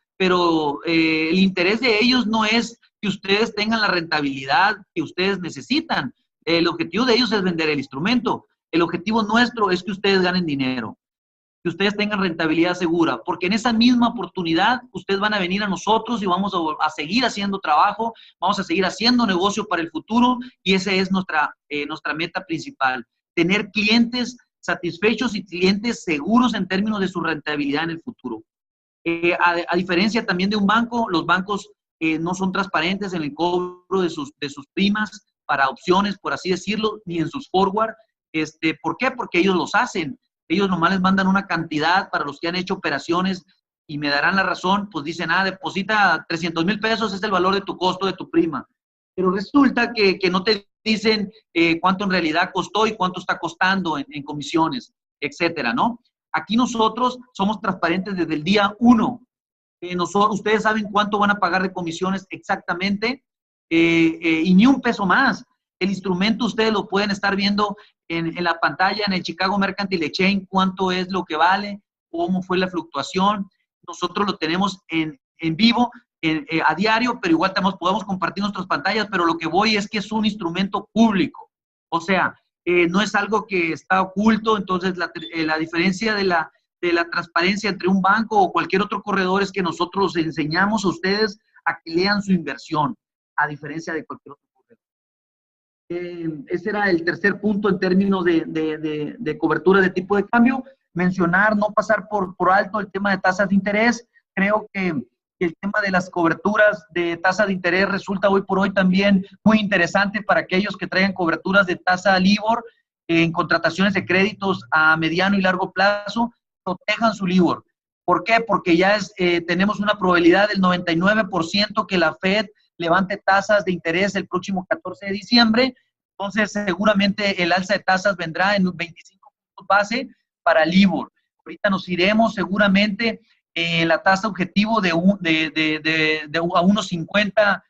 el interés de ellos no es que ustedes tengan la rentabilidad que ustedes necesitan. El objetivo de ellos es vender el instrumento. El objetivo nuestro es que ustedes ganen dinero, que ustedes tengan rentabilidad segura, porque en esa misma oportunidad ustedes van a venir a nosotros y vamos a seguir haciendo trabajo, vamos a seguir haciendo negocio para el futuro y esa es nuestra meta principal, tener clientes satisfechos y clientes seguros en términos de su rentabilidad en el futuro. A diferencia también de un banco, los bancos no son transparentes en el cobro de sus primas para opciones, por así decirlo, ni en sus forward. ¿Por qué? Porque ellos los hacen. Ellos nomás les mandan una cantidad para los que han hecho operaciones y me darán la razón, pues dicen, deposita 300,000 pesos, es el valor de tu costo de tu prima. Pero resulta que no te dicen cuánto en realidad costó y cuánto está costando en comisiones, etcétera, ¿no? Aquí nosotros somos transparentes desde el día 1. Ustedes saben cuánto van a pagar de comisiones exactamente y ni un peso más. El instrumento ustedes lo pueden estar viendo en la pantalla, en el Chicago Mercantile Exchange, cuánto es lo que vale, cómo fue la fluctuación. Nosotros lo tenemos en vivo, a diario, pero igual podemos compartir nuestras pantallas, pero lo que voy es que es un instrumento público. O sea, no es algo que está oculto, entonces la diferencia de la transparencia entre un banco o cualquier otro corredor es que nosotros les enseñamos a ustedes a que lean su inversión, a diferencia de cualquier otro corredor. Ese era el tercer punto en términos de cobertura de tipo de cambio. Mencionar, no pasar por alto el tema de tasas de interés. Creo que el tema de las coberturas de tasa de interés resulta hoy por hoy también muy interesante para aquellos que traigan coberturas de tasa LIBOR en contrataciones de créditos a mediano y largo plazo, protejan su LIBOR. ¿Por qué? Porque ya tenemos una probabilidad del 99% que la Fed levante tasas de interés el próximo 14 de diciembre. Entonces, seguramente el alza de tasas vendrá en 25 puntos base para LIBOR. Ahorita nos iremos seguramente la tasa objetivo a 1.50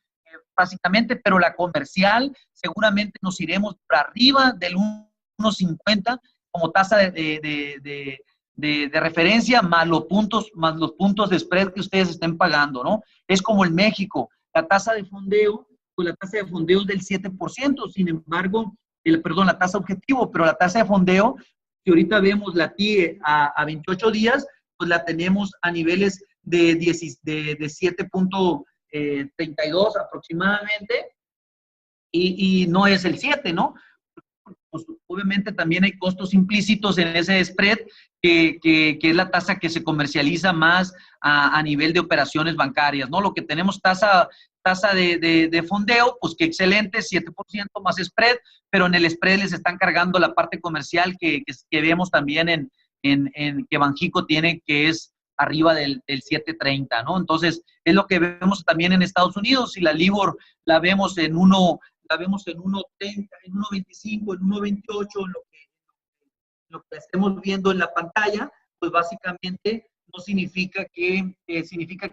básicamente, pero la comercial seguramente nos iremos por arriba del 1.50 como tasa de referencia más los puntos de spread que ustedes estén pagando, ¿no? Es como en México, la tasa de fondeo, pues la tasa de fondeo es del 7%, sin embargo, la tasa objetivo, pero la tasa de fondeo, si ahorita vemos la TIE a 28 días, pues la tenemos a niveles de 7.32 aproximadamente, y no es el 7, ¿no? Pues, obviamente también hay costos implícitos en ese spread, que es la tasa que se comercializa más a nivel de operaciones bancarias, ¿no? Lo que tenemos tasa de fondeo, pues que excelente, 7% más spread, pero en el spread les están cargando la parte comercial que vemos también en que Banxico tiene, que es arriba del 7.30, ¿no? Entonces, es lo que vemos también en Estados Unidos. Si la LIBOR la vemos en 1.30, en 1.25, en 1.28, lo que estemos viendo en la pantalla, pues básicamente no significa que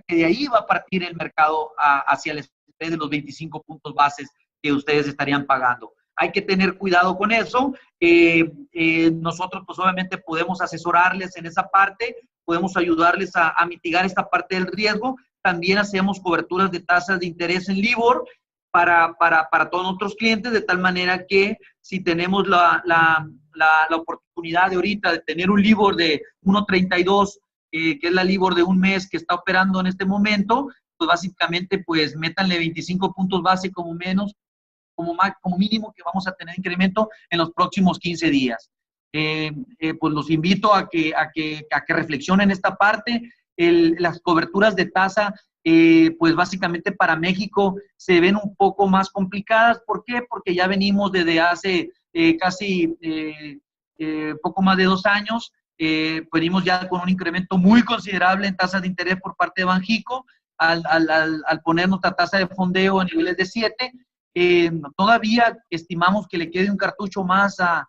de ahí va a partir el mercado hacia el spread de los 25 puntos bases que ustedes estarían pagando. Hay que tener cuidado con eso. Nosotros, pues obviamente podemos asesorarles en esa parte, podemos ayudarles a mitigar esta parte del riesgo. También hacemos coberturas de tasas de interés en LIBOR para todos nuestros clientes, de tal manera que si tenemos la oportunidad de ahorita de tener un LIBOR de 1.32, que es la LIBOR de un mes que está operando en este momento, pues básicamente pues métanle 25 puntos base como menos, como mínimo que vamos a tener incremento en los próximos 15 días. pues los invito a que reflexionen esta parte. Las coberturas de tasa, pues básicamente para México se ven un poco más complicadas. ¿Por qué? Porque ya venimos desde hace casi poco más de 2 años, venimos ya con un incremento muy considerable en tasas de interés por parte de Banxico, al poner nuestra tasa de fondeo a niveles de 7. Todavía estimamos que le quede un cartucho más a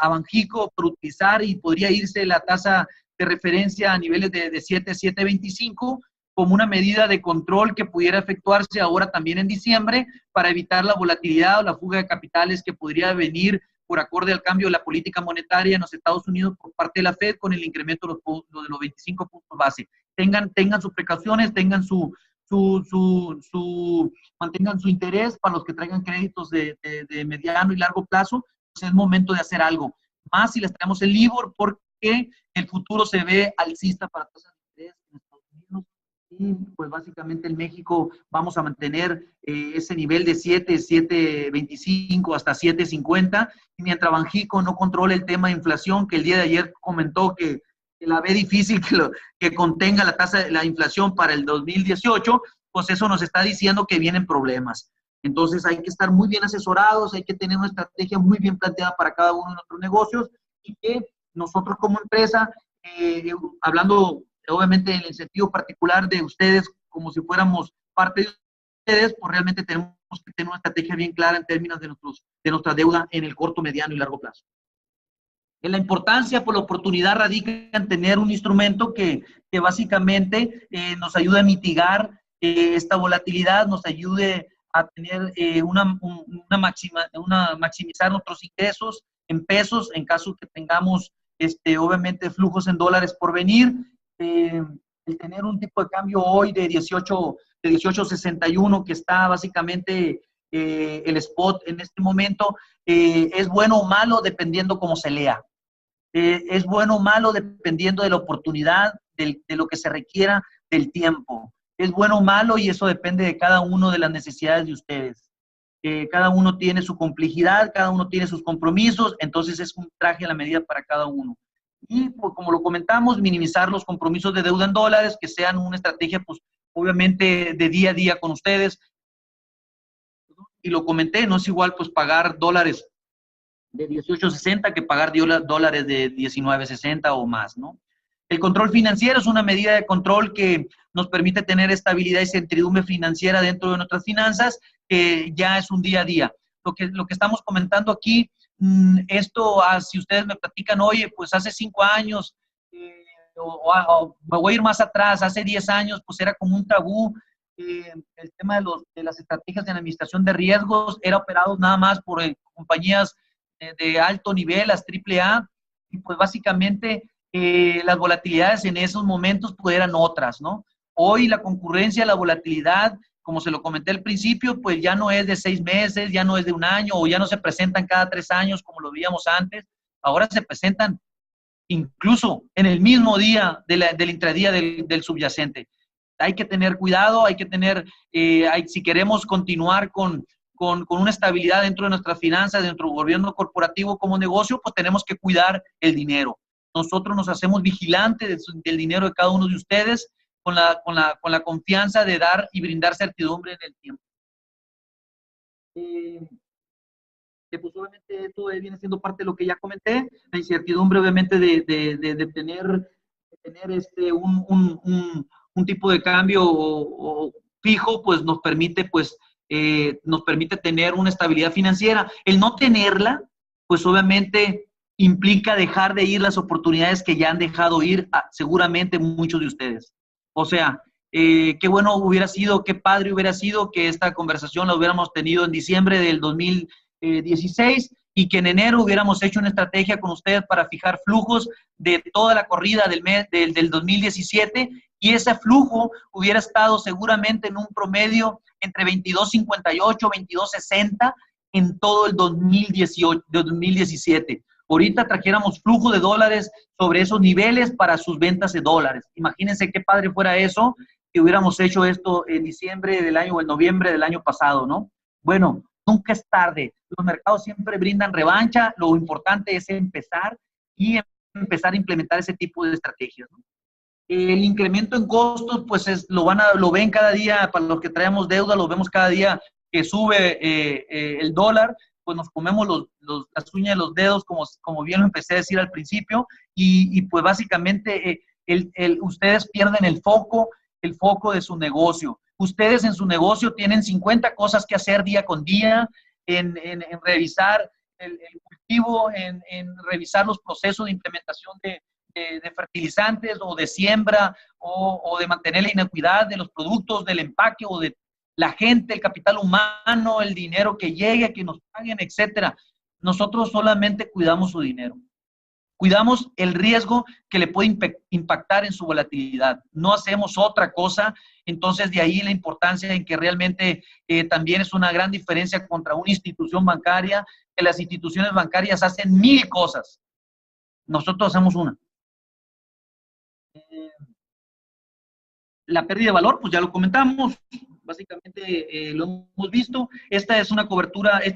Banxico por utilizar, y podría irse la tasa de referencia a niveles de 7, 7.25, como una medida de control que pudiera efectuarse ahora también en diciembre para evitar la volatilidad o la fuga de capitales que podría venir por acorde al cambio de la política monetaria en los Estados Unidos por parte de la Fed con el incremento de los 25 puntos base. Tengan sus precauciones, mantengan su interés para los que traigan créditos de mediano y largo plazo. Pues es momento de hacer algo. Más si les traemos el LIBOR, porque el futuro se ve alcista para tasas de interés en Estados Unidos. Y pues básicamente en México vamos a mantener ese nivel de 7.25 hasta 7.50. Y mientras Banxico no controle el tema de inflación, que el día de ayer comentó que la ve difícil que contenga la tasa de la inflación para el 2018, pues eso nos está diciendo que vienen problemas. Entonces hay que estar muy bien asesorados, hay que tener una estrategia muy bien planteada para cada uno de nuestros negocios, y que nosotros como empresa, hablando obviamente en el sentido particular de ustedes, como si fuéramos parte de ustedes, pues realmente tenemos que tener una estrategia bien clara en términos de nuestra deuda en el corto, mediano y largo plazo. En la importancia, por la oportunidad radica en tener un instrumento que básicamente nos ayude a mitigar esta volatilidad, nos ayude a tener maximizar nuestros ingresos en pesos en caso que tengamos obviamente flujos en dólares por venir. El tener un tipo de cambio hoy de 18.61, que está básicamente el spot en este momento, es bueno o malo dependiendo cómo se lea. Es bueno o malo dependiendo de la oportunidad, de lo que se requiera, del tiempo. Es bueno o malo, y eso depende de cada uno, de las necesidades de ustedes. Cada uno tiene su complejidad, cada uno tiene sus compromisos, entonces es un traje a la medida para cada uno. Y pues, como lo comentamos, minimizar los compromisos de deuda en dólares, que sean una estrategia, pues obviamente de día a día con ustedes. Y lo comenté, no es igual pues pagar dólares de 18.60 que pagar dólares de 19.60 o más, ¿no? El control financiero es una medida de control que nos permite tener estabilidad y certidumbre financiera dentro de nuestras finanzas, que ya es un día a día. Lo que estamos comentando aquí, esto, si ustedes me platican, oye, pues hace 5 años, o me voy a ir más atrás, hace 10 años, pues era como un tabú. El tema de las estrategias de administración de riesgos era operado nada más por compañías de alto nivel, las AAA, y pues básicamente las volatilidades en esos momentos pues eran otras, ¿no? Hoy la concurrencia, la volatilidad, como se lo comenté al principio, pues ya no es de 6 meses, ya no es de 1 año, o ya no se presentan cada 3 años como lo veíamos antes. Ahora se presentan incluso en el mismo día del intradía del subyacente. Hay que tener cuidado, hay que tener, si queremos continuar con una estabilidad dentro de nuestras finanzas, de nuestro gobierno corporativo como negocio, pues tenemos que cuidar el dinero. Nosotros nos hacemos vigilantes del dinero de cada uno de ustedes con la confianza de dar y brindar certidumbre en el tiempo. Pues obviamente esto viene siendo parte de lo que ya comenté, la incertidumbre obviamente de tener un tipo de cambio fijo, pues nos permite tener una estabilidad financiera. El no tenerla, pues obviamente implica dejar de ir las oportunidades que ya han dejado ir seguramente muchos de ustedes. O sea, qué bueno hubiera sido, qué padre hubiera sido que esta conversación la hubiéramos tenido en diciembre del 2016 y que en enero hubiéramos hecho una estrategia con ustedes para fijar flujos de toda la corrida del 2017, y ese flujo hubiera estado seguramente en un promedio entre 22.58, 22.60 en todo el 2017. Ahorita trajéramos flujo de dólares sobre esos niveles para sus ventas de dólares. Imagínense qué padre fuera eso, que hubiéramos hecho esto en diciembre del año o en noviembre del año pasado, ¿no? Bueno, nunca es tarde. Los mercados siempre brindan revancha, lo importante es empezar y empezar a implementar ese tipo de estrategias, ¿no? El incremento en costos, pues lo ven cada día, para los que traemos deuda, lo vemos cada día que sube el dólar, pues nos comemos las uñas de los dedos, como bien lo empecé a decir al principio, y pues básicamente ustedes pierden el foco de su negocio. Ustedes en su negocio tienen 50 cosas que hacer día con día, en revisar el cultivo, en revisar los procesos de implementación de fertilizantes o de siembra o de mantener la inocuidad de los productos, del empaque o de la gente, el capital humano, el dinero que llegue, que nos paguen, etcétera. Nosotros solamente cuidamos su dinero. Cuidamos el riesgo que le puede impactar en su volatilidad. No hacemos otra cosa. Entonces, de ahí la importancia en que realmente también es una gran diferencia contra una institución bancaria, que las instituciones bancarias hacen 1000 cosas. Nosotros hacemos una. La pérdida de valor, pues ya lo comentamos, básicamente lo hemos visto. Esta es una cobertura, es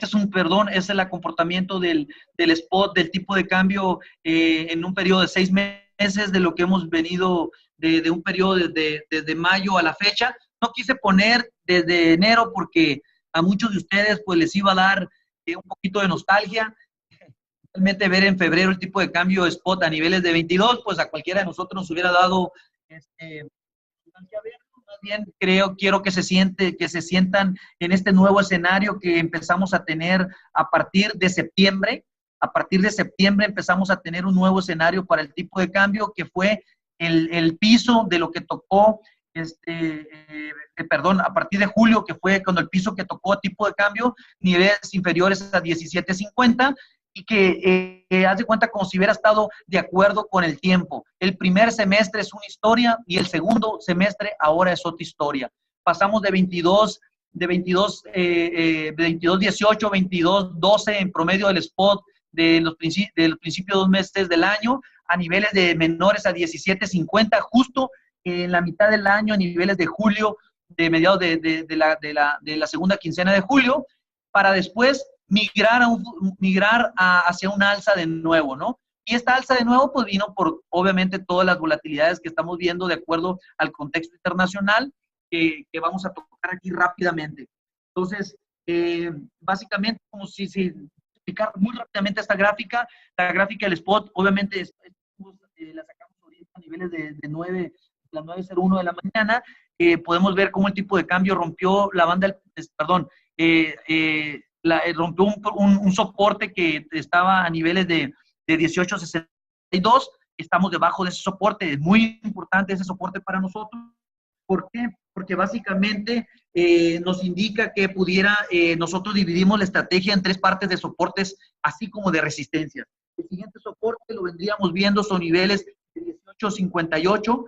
el comportamiento del spot, del tipo de cambio en un periodo de 6 meses, de lo que hemos venido de un periodo desde mayo a la fecha. No quise poner desde enero porque a muchos de ustedes pues les iba a dar un poquito de nostalgia. Realmente ver en febrero el tipo de cambio spot a niveles de 22, pues a cualquiera de nosotros nos hubiera dado más bien quiero que se sientan en este nuevo escenario que empezamos a tener a partir de septiembre. A partir de septiembre empezamos a tener un nuevo escenario para el tipo de cambio, que fue el piso de lo que tocó, a partir de julio, que fue cuando el piso que tocó tipo de cambio, niveles inferiores a 17.50, y que haz de cuenta como si hubiera estado de acuerdo con el tiempo. El primer semestre es una historia y el segundo semestre ahora es otra historia. Pasamos de 22.18, 22.12 en promedio del spot de los principios 2 meses del año a niveles de menores a 17.50, justo en la mitad del año, a niveles de julio, de mediados de la segunda quincena de julio, para después migrar hacia una alza de nuevo, ¿no? Y esta alza de nuevo pues vino por, obviamente, todas las volatilidades que estamos viendo de acuerdo al contexto internacional que vamos a tocar aquí rápidamente. Entonces, básicamente, como si explicar muy rápidamente esta gráfica, la gráfica del spot, obviamente, la sacamos ahorita a niveles de las 9:01 de la mañana. Podemos ver cómo el tipo de cambio rompió la banda, rompió un soporte que estaba a niveles de 18.62. Estamos debajo de ese soporte. Es muy importante ese soporte para nosotros. ¿Por qué? Porque básicamente nos indica que nosotros dividimos la estrategia en 3 partes de soportes, así como de resistencia. El siguiente soporte lo vendríamos viendo, son niveles de 18.58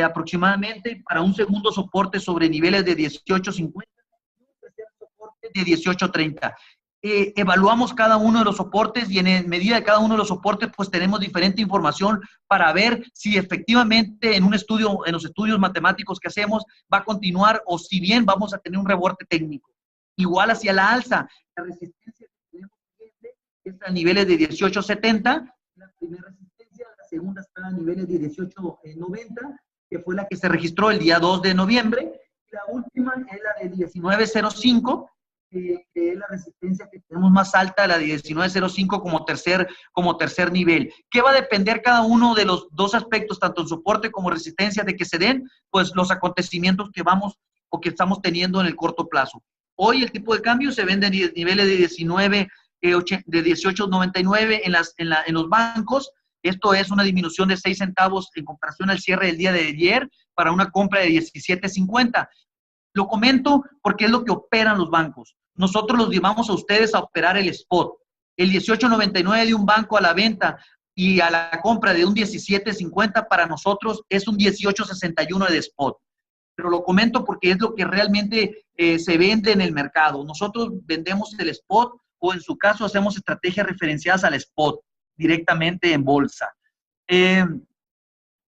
aproximadamente, para un segundo soporte sobre niveles de 18.50. De 18.30. Evaluamos cada uno de los soportes y en medida de cada uno de los soportes pues tenemos diferente información para ver si efectivamente en los estudios matemáticos que hacemos va a continuar o si bien vamos a tener un rebote técnico. Igual hacia la alza, la resistencia que tenemos es a niveles de 18.70, la primera resistencia, la segunda está a niveles de 18.90, que fue la que se registró el día 2 de noviembre, y la última es la de 19.05, que es la resistencia que tenemos más alta, la de 19.05 como tercer nivel. ¿Qué va a depender cada uno de los 2 aspectos, tanto en soporte como resistencia, de que se den? Pues los acontecimientos que vamos o que estamos teniendo en el corto plazo. Hoy el tipo de cambio se vende en niveles de 18.99 en los bancos. Esto es una disminución de 6 centavos en comparación al cierre del día de ayer para una compra de 17.50. Lo comento porque es lo que operan los bancos. Nosotros los llevamos a ustedes a operar el spot. El 18.99 de un banco a la venta y a la compra de un 17.50 para nosotros es un 18.61 de spot. Pero lo comento porque es lo que realmente se vende en el mercado. Nosotros vendemos el spot o en su caso hacemos estrategias referenciadas al spot directamente en bolsa.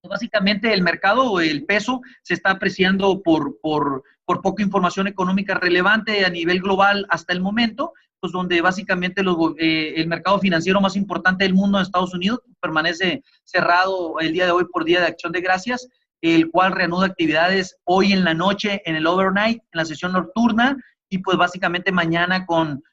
Básicamente el mercado, el peso, se está apreciando por poca información económica relevante a nivel global hasta el momento, pues donde básicamente el mercado financiero más importante del mundo en Estados Unidos permanece cerrado el día de hoy por Día de Acción de Gracias, el cual reanuda actividades hoy en la noche, en el overnight, en la sesión nocturna, y pues básicamente mañana con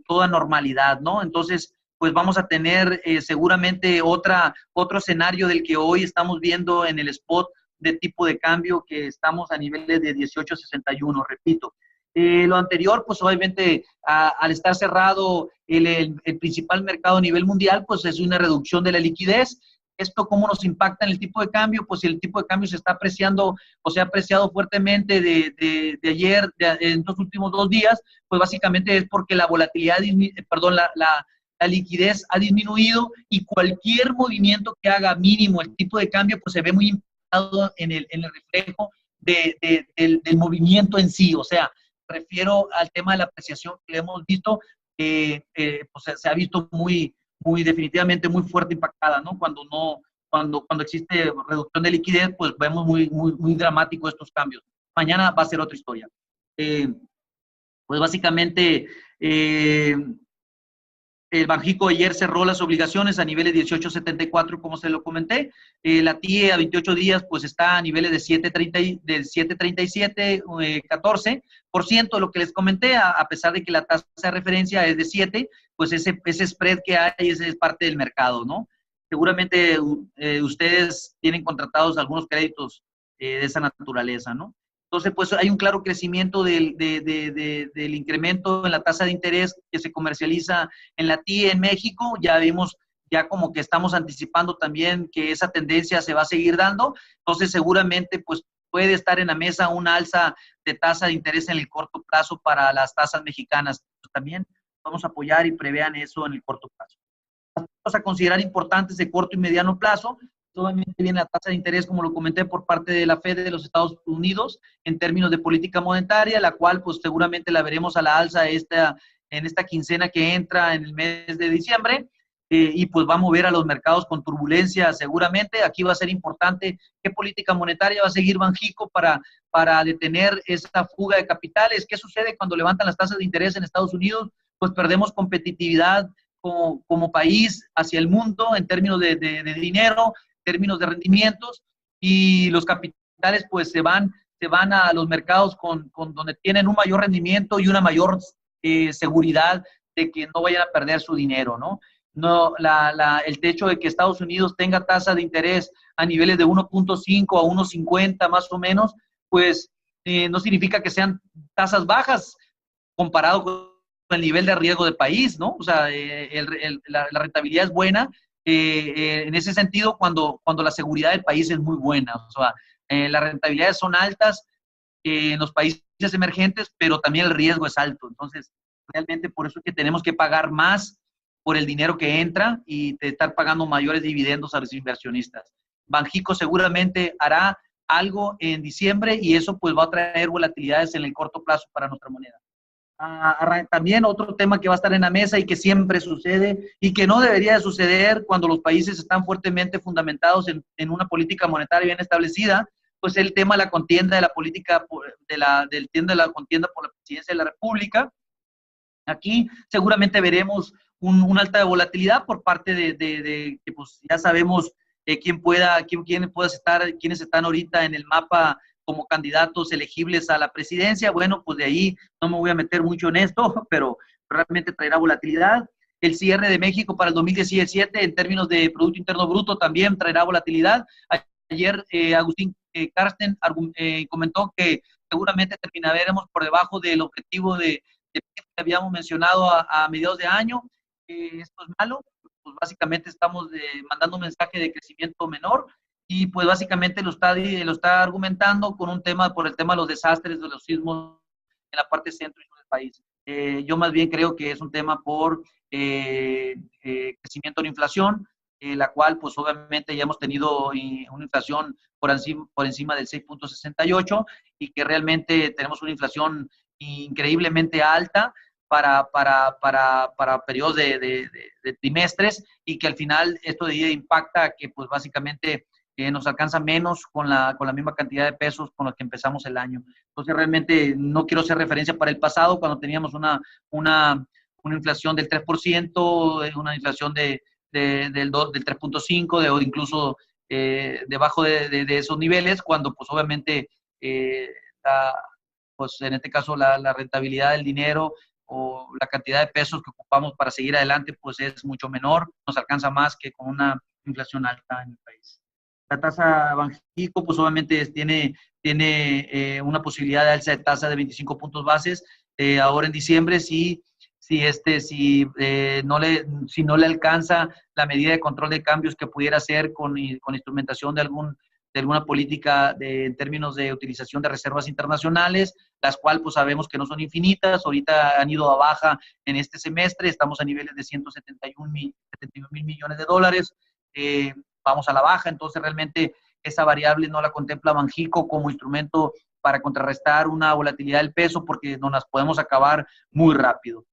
toda normalidad, ¿no? Entonces, pues vamos a tener seguramente otro escenario del que hoy estamos viendo en el spot de tipo de cambio, que estamos a niveles de 18.61, repito. Lo anterior, pues obviamente al estar cerrado el principal mercado a nivel mundial, pues es una reducción de la liquidez. ¿Esto cómo nos impacta en el tipo de cambio? Pues si el tipo de cambio se está apreciando o se ha apreciado fuertemente de ayer, en los últimos 2 días, pues básicamente es porque la volatilidad, perdón, la liquidez ha disminuido y cualquier movimiento que haga mínimo el tipo de cambio, pues se ve muy impactado en el reflejo del movimiento en sí. O sea, refiero al tema de la apreciación que hemos visto, pues se ha visto muy definitivamente muy fuerte impactada, ¿no? Cuando existe reducción de liquidez, pues vemos muy dramático estos cambios. Mañana va a ser otra historia. Pues básicamente, el Banxico ayer cerró las obligaciones a niveles de 18.74, como se lo comenté. La TIE a 28 días pues está a niveles de 7.37, 14%, lo que les comenté, a pesar de que la tasa de referencia es de 7, pues ese spread que hay es parte del mercado, ¿no? Seguramente ustedes tienen contratados algunos créditos de esa naturaleza, ¿no? Entonces, pues hay un claro crecimiento del incremento en la tasa de interés que se comercializa en la TIE en México. Ya vimos, ya como que estamos anticipando también que esa tendencia se va a seguir dando. Entonces, seguramente, pues puede estar en la mesa una alza de tasa de interés en el corto plazo para las tasas mexicanas. Pues también vamos a apoyar y prevean eso en el corto plazo. Vamos a considerar importantes de corto y mediano plazo. Obviamente viene la tasa de interés, como lo comenté, por parte de la Fed de los Estados Unidos en términos de política monetaria, la cual pues seguramente la veremos a la alza en esta quincena que entra en el mes de diciembre, y pues va a mover a los mercados con turbulencia seguramente. Aquí va a ser importante qué política monetaria va a seguir Banxico para detener esa fuga de capitales. ¿Qué sucede cuando levantan las tasas de interés en Estados Unidos? Pues perdemos competitividad como país hacia el mundo en términos de dinero, términos de rendimientos, y los capitales pues se van a los mercados con donde tienen un mayor rendimiento y una mayor seguridad de que no vayan a perder su dinero, ¿no? No, el techo de que Estados Unidos tenga tasa de interés a niveles de 1.5 a 1.50 más o menos, pues no significa que sean tasas bajas comparado con el nivel de riesgo del país, ¿no? O sea, la rentabilidad es buena, en ese sentido cuando la seguridad del país es muy buena. O sea, las rentabilidades son altas en los países emergentes, pero también el riesgo es alto. Entonces, realmente por eso es que tenemos que pagar más por el dinero que entra y de estar pagando mayores dividendos a los inversionistas. Banxico seguramente hará algo en diciembre y eso pues va a traer volatilidades en el corto plazo para nuestra moneda. También otro tema que va a estar en la mesa y que siempre sucede y que no debería de suceder cuando los países están fuertemente fundamentados en una política monetaria bien establecida, pues el tema de la contienda de la política, de la contienda por la presidencia de la República. Aquí seguramente veremos una alta volatilidad por parte de que pues ya sabemos quiénes están ahorita en el mapa como candidatos elegibles a la presidencia. Bueno, pues de ahí no me voy a meter mucho en esto, pero realmente traerá volatilidad. El cierre de México para el 2017 en términos de Producto Interno Bruto también traerá volatilidad. Ayer Agustín Carsten comentó que seguramente terminaremos por debajo del objetivo que habíamos mencionado a mediados de año. Esto es malo, pues básicamente estamos mandando un mensaje de crecimiento menor, y pues básicamente lo está argumentando con por el tema de los desastres de los sismos en la parte centro y sur del país. Yo más bien creo que es un tema por crecimiento de la inflación, la cual pues obviamente ya hemos tenido una inflación por encima del 6.68 y que realmente tenemos una inflación increíblemente alta para periodos de trimestres, y que al final esto de impacta que pues básicamente nos alcanza menos con la misma cantidad de pesos con los que empezamos el año. Entonces, realmente no quiero hacer referencia para el pasado, cuando teníamos una inflación del 3%, una inflación del 3.5%, o incluso debajo de esos niveles, cuando pues obviamente pues en este caso la rentabilidad del dinero o la cantidad de pesos que ocupamos para seguir adelante pues es mucho menor, nos alcanza más que con una inflación alta en el país. La tasa Banxico pues obviamente tiene una posibilidad de alza de tasa de 25 puntos bases ahora en diciembre si no le alcanza la medida de control de cambios que pudiera hacer con instrumentación de alguna política en términos de utilización de reservas internacionales, las cuales pues sabemos que no son infinitas, ahorita han ido a baja en este semestre, estamos a niveles de 171 mil millones de dólares, vamos a la baja, entonces realmente esa variable no la contempla Banxico como instrumento para contrarrestar una volatilidad del peso porque nos las podemos acabar muy rápido.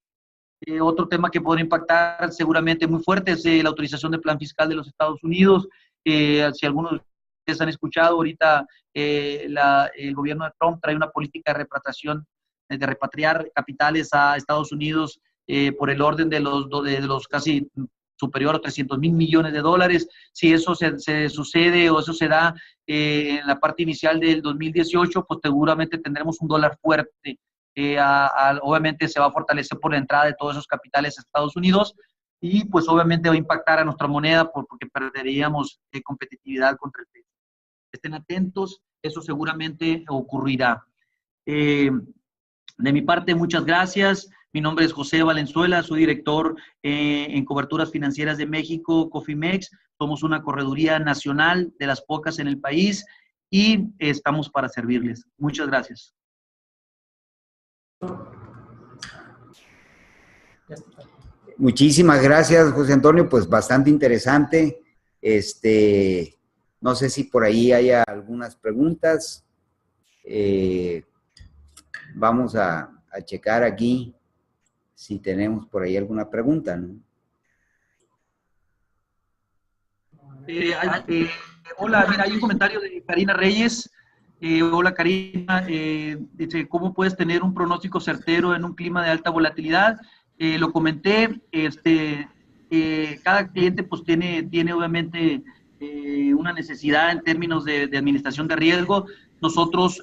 Otro tema que podría impactar seguramente muy fuerte es la autorización del plan fiscal de los Estados Unidos. Si algunos de ustedes han escuchado, ahorita el gobierno de Trump trae una política de repatriación, de repatriar capitales a Estados Unidos por el orden de los casi superior a 300 mil millones de dólares. Si eso se sucede o eso se da en la parte inicial del 2018, pues seguramente tendremos un dólar fuerte. Obviamente se va a fortalecer por la entrada de todos esos capitales a Estados Unidos y pues obviamente va a impactar a nuestra moneda porque perderíamos competitividad contra el peso. Estén atentos, eso seguramente ocurrirá. De mi parte, muchas gracias. Mi nombre es José Valenzuela, soy director en Coberturas Financieras de México, Cofimex. Somos una correduría nacional de las pocas en el país y estamos para servirles. Muchas gracias. Muchísimas gracias, José Antonio, pues bastante interesante. No sé si por ahí haya algunas preguntas. Vamos a checar aquí si tenemos por ahí alguna pregunta, ¿no? Hola, mira, hay un comentario de Karina Reyes. Hola, Karina. Dice, ¿cómo puedes tener un pronóstico certero en un clima de alta volatilidad? Lo comenté, cada cliente pues tiene obviamente una necesidad en términos de administración de riesgo. Nosotros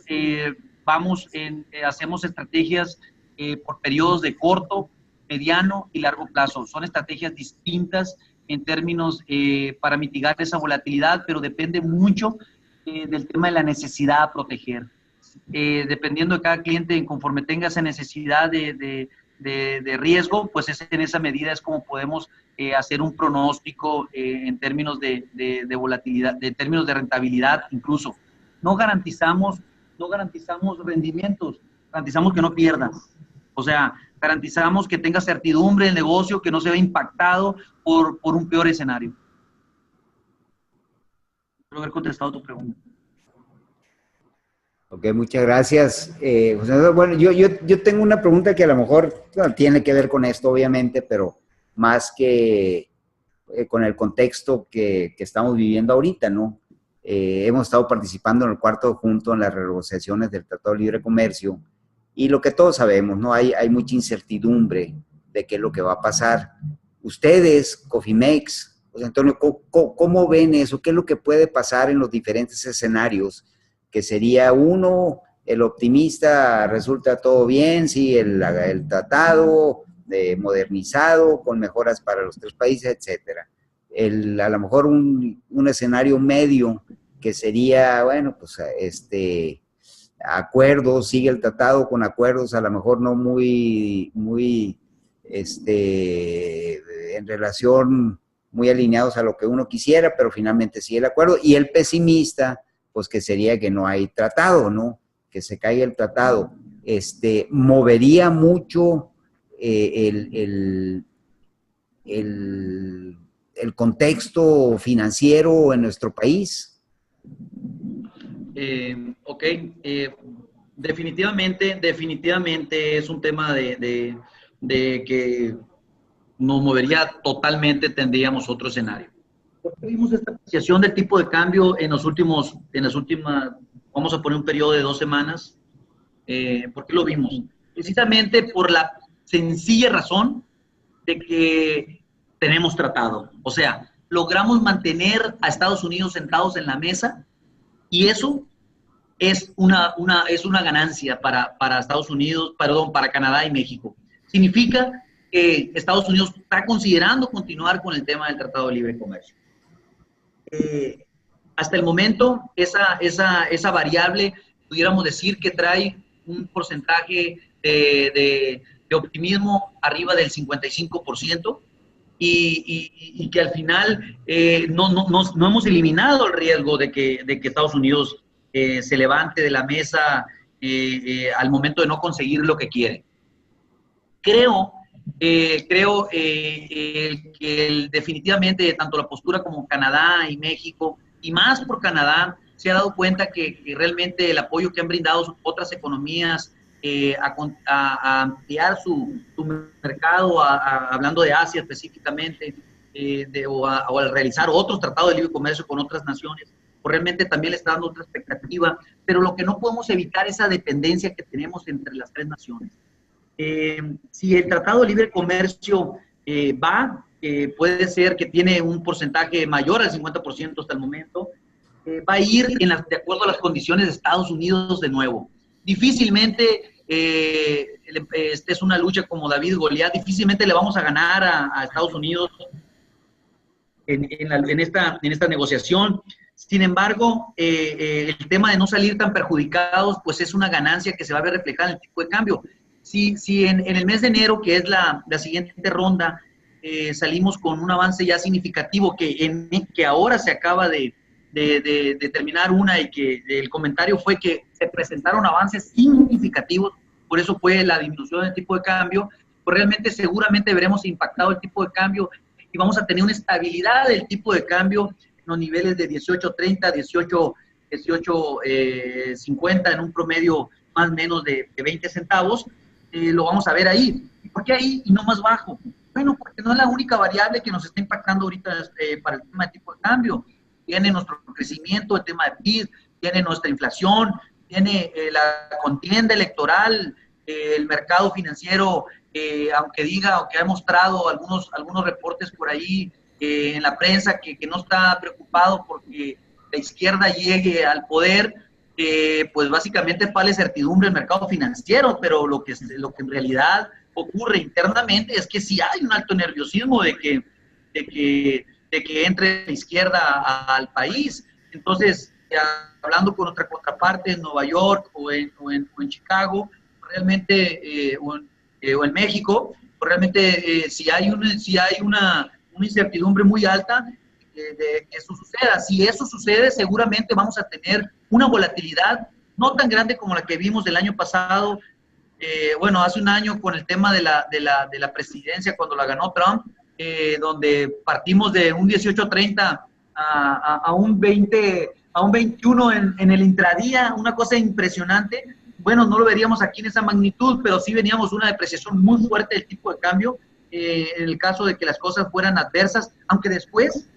hacemos estrategias por periodos de corto, mediano y largo plazo. Son estrategias distintas en términos para mitigar esa volatilidad, pero depende mucho del tema de la necesidad a proteger. Dependiendo de cada cliente, conforme tenga esa necesidad de riesgo, pues en esa medida es como podemos hacer un pronóstico en términos de volatilidad, en términos de rentabilidad incluso. No garantizamos rendimientos, garantizamos que no pierdas. O sea, garantizamos que tenga certidumbre el negocio, que no se vea impactado por un peor escenario. Espero haber contestado tu pregunta. Ok, muchas gracias. José, bueno, yo tengo una pregunta que a lo mejor tiene que ver con esto, obviamente, pero más que con el contexto que estamos viviendo ahorita, ¿no? Hemos estado participando en el cuarto junto en las renegociaciones del Tratado de Libre Comercio y lo que todos sabemos, ¿no? Hay mucha incertidumbre de qué es lo que va a pasar. Ustedes, Cofimex, José Antonio, ¿cómo ven eso? ¿Qué es lo que puede pasar en los diferentes escenarios? Que sería uno, el optimista, resulta todo bien, sí, el tratado modernizado, con mejoras para los tres países, etcétera. A lo mejor un escenario medio, que sería, bueno, pues acuerdos, sigue el tratado con acuerdos, a lo mejor no muy en relación, muy alineados a lo que uno quisiera, pero finalmente sigue el acuerdo, y el pesimista, pues que sería que no hay tratado, ¿no? Que se caiga el tratado. Movería mucho el contexto financiero en nuestro país. Ok, definitivamente es un tema de que nos movería totalmente, tendríamos otro escenario. ¿Por qué vimos esta apreciación del tipo de cambio en las últimas, vamos a poner un periodo de 2 semanas? ¿Por qué lo vimos? Precisamente por la sencilla razón de que tenemos tratado. O sea, logramos mantener a Estados Unidos sentados en la mesa y eso es una ganancia para Estados Unidos, perdón, para Canadá y México. Significa que Estados Unidos está considerando continuar con el tema del Tratado de Libre Comercio. Hasta el momento, esa variable, pudiéramos decir que trae un porcentaje de optimismo arriba del 55%, y que al final no hemos eliminado el riesgo de que Estados Unidos se levante de la mesa al momento de no conseguir lo que quiere. Creo que definitivamente tanto la postura como Canadá y México, y más por Canadá, se ha dado cuenta que realmente el apoyo que han brindado otras economías a ampliar su mercado, hablando de Asia específicamente, o al realizar otros tratados de libre comercio con otras naciones, pues realmente también le está dando otra expectativa, pero lo que no podemos evitar es esa dependencia que tenemos entre las 3 naciones. Si el Tratado de Libre Comercio puede ser que tiene un porcentaje mayor al 50% hasta el momento, va a ir de acuerdo a las condiciones de Estados Unidos de nuevo. Difícilmente, es una lucha como David Goliat, difícilmente le vamos a ganar a Estados Unidos en esta negociación. Sin embargo, el tema de no salir tan perjudicados, pues es una ganancia que se va a ver reflejada en el tipo de cambio. Si en el mes de enero, que es la siguiente ronda, salimos con un avance ya significativo, que ahora se acaba de terminar una, y que el comentario fue que se presentaron avances significativos, por eso fue la disminución del tipo de cambio, pues realmente seguramente veremos impactado el tipo de cambio y vamos a tener una estabilidad del tipo de cambio en los niveles de 18.30, 18.50, en un promedio más o menos de 20 centavos, lo vamos a ver ahí. ¿Por qué ahí y no más bajo? Bueno, porque no es la única variable que nos está impactando ahorita para el tema de tipo de cambio. Tiene nuestro crecimiento, el tema de PIB, tiene nuestra inflación, tiene la contienda electoral, el mercado financiero, aunque ha mostrado algunos reportes por ahí en la prensa que no está preocupado porque la izquierda llegue al poder, pues básicamente vale certidumbre el mercado financiero, pero lo que en realidad ocurre internamente es que sí hay un alto nerviosismo de que entre la izquierda al país. Entonces, hablando con otra contraparte en Nueva York o en Chicago, realmente, o en México, pues realmente si hay una incertidumbre muy alta de que eso suceda. Si eso sucede, seguramente vamos a tener una volatilidad no tan grande como la que vimos el año pasado, hace un año con el tema de la presidencia cuando la ganó Trump, donde partimos de un 18.30 a un 21 en el intradía, una cosa impresionante. Bueno, no lo veríamos aquí en esa magnitud, pero sí veníamos una depreciación muy fuerte del tipo de cambio, en el caso de que las cosas fueran adversas, aunque después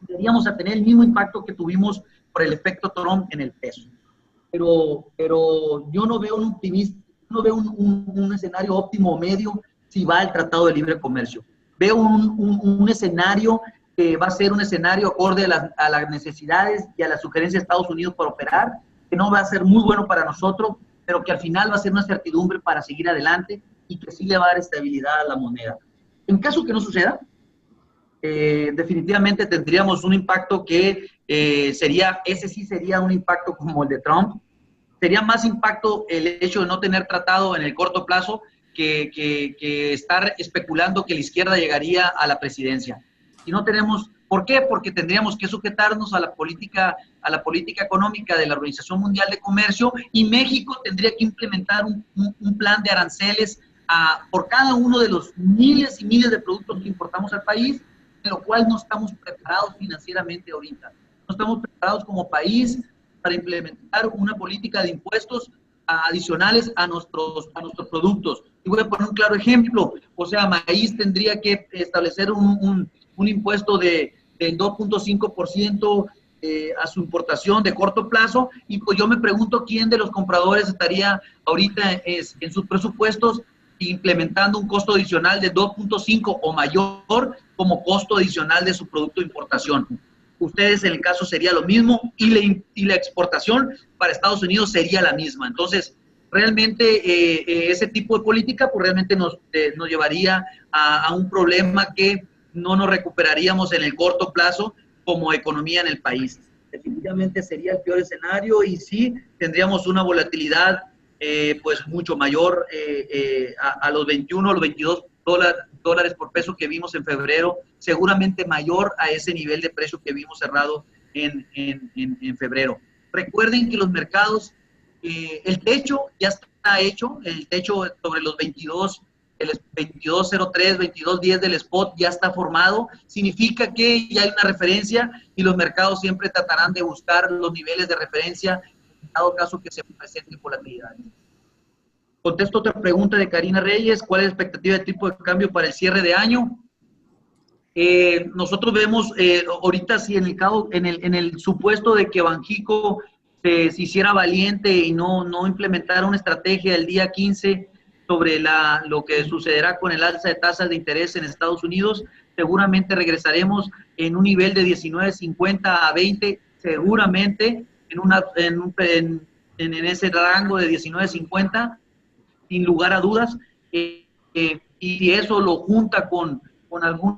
deberíamos a tener el mismo impacto que tuvimos por el efecto Trump en el peso. Pero yo no veo un escenario óptimo o medio si va el Tratado de Libre Comercio. Veo un escenario que va a ser un escenario acorde a las necesidades y a las sugerencias de Estados Unidos para operar, que no va a ser muy bueno para nosotros, pero que al final va a ser una certidumbre para seguir adelante y que sí le va a dar estabilidad a la moneda. En caso que no suceda, definitivamente tendríamos un impacto que ese sí sería un impacto como el de Trump. Sería más impacto el hecho de no tener tratado en el corto plazo que estar especulando que la izquierda llegaría a la presidencia. Y no tenemos, ¿por qué? Porque tendríamos que sujetarnos a la política económica de la Organización Mundial de Comercio, y México tendría que implementar un plan de aranceles por cada uno de los miles y miles de productos que importamos al país, en lo cual no estamos preparados financieramente ahorita. No estamos preparados como país para implementar una política de impuestos adicionales a nuestros productos. Y voy a poner un claro ejemplo. O sea, maíz tendría que establecer un impuesto de del 2.5% a su importación de corto plazo, y pues yo me pregunto quién de los compradores estaría ahorita en sus presupuestos implementando un costo adicional de 2.5 o mayor como costo adicional de su producto de importación. Ustedes en el caso sería lo mismo, y la exportación para Estados Unidos sería la misma. Entonces, realmente ese tipo de política pues realmente nos llevaría a un problema que no nos recuperaríamos en el corto plazo como economía en el país. Definitivamente sería el peor escenario, y sí tendríamos una volatilidad pues mucho mayor a los 21 o los 22 dólares por peso que vimos en febrero, seguramente mayor a ese nivel de precio que vimos cerrado en febrero. Recuerden que los mercados, el techo ya está hecho, el techo sobre los 22, el 22.03, 22.10 del spot ya está formado, significa que ya hay una referencia, y los mercados siempre tratarán de buscar los niveles de referencia en dado caso que se presenten volatilidades. Contesto otra pregunta de Karina Reyes: ¿cuál es la expectativa de tipo de cambio para el cierre de año? Nosotros vemos ahorita, si en el supuesto de que Banxico se hiciera valiente y no implementara una estrategia el día 15 sobre lo que sucederá con el alza de tasas de interés en Estados Unidos, seguramente regresaremos en un nivel de 19.50 a 20, seguramente en ese rango de 19.50, sin lugar a dudas. Y eso lo junta con algún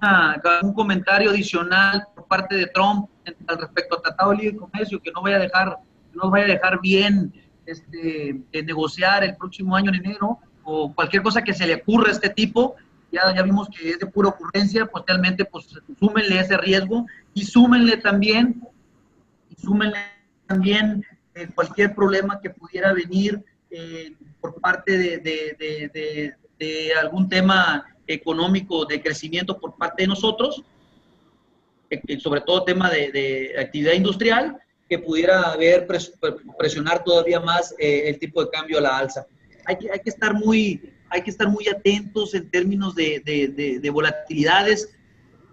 comentario adicional por parte de Trump al respecto al Tratado de Libre Comercio, que no vaya a dejar bien negociar el próximo año en enero, o cualquier cosa que se le ocurra a este tipo. Ya vimos que es de pura ocurrencia, pues realmente pues súmenle ese riesgo, y súmenle también cualquier problema que pudiera venir por parte de algún tema económico de crecimiento por parte de nosotros, sobre todo tema de actividad industrial, que pudiera presionar todavía más el tipo de cambio a la alza. Hay que estar muy atentos en términos de volatilidades.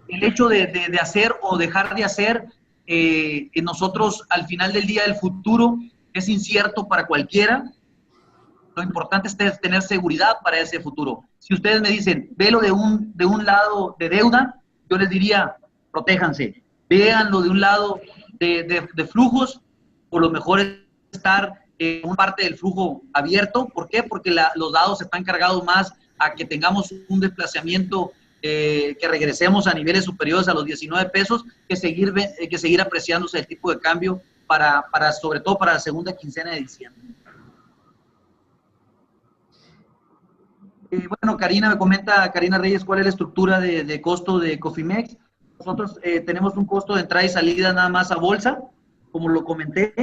El hecho de hacer o dejar de hacer, nosotros al final del día, el futuro es incierto para cualquiera. Lo importante es tener seguridad para ese futuro. Si ustedes me dicen, velo de un lado de deuda, yo les diría, protéjanse. Véanlo de un lado de flujos, por lo mejor es estar en una parte del flujo abierto. ¿Por qué? Porque los dados están cargados más a que tengamos un desplazamiento, que regresemos a niveles superiores a los 19 pesos, que seguir apreciándose el tipo de cambio sobre todo para la segunda quincena de diciembre. Bueno, Karina Reyes, ¿cuál es la estructura de costo de Cofimex? Nosotros tenemos un costo de entrada y salida nada más a bolsa, como lo comenté.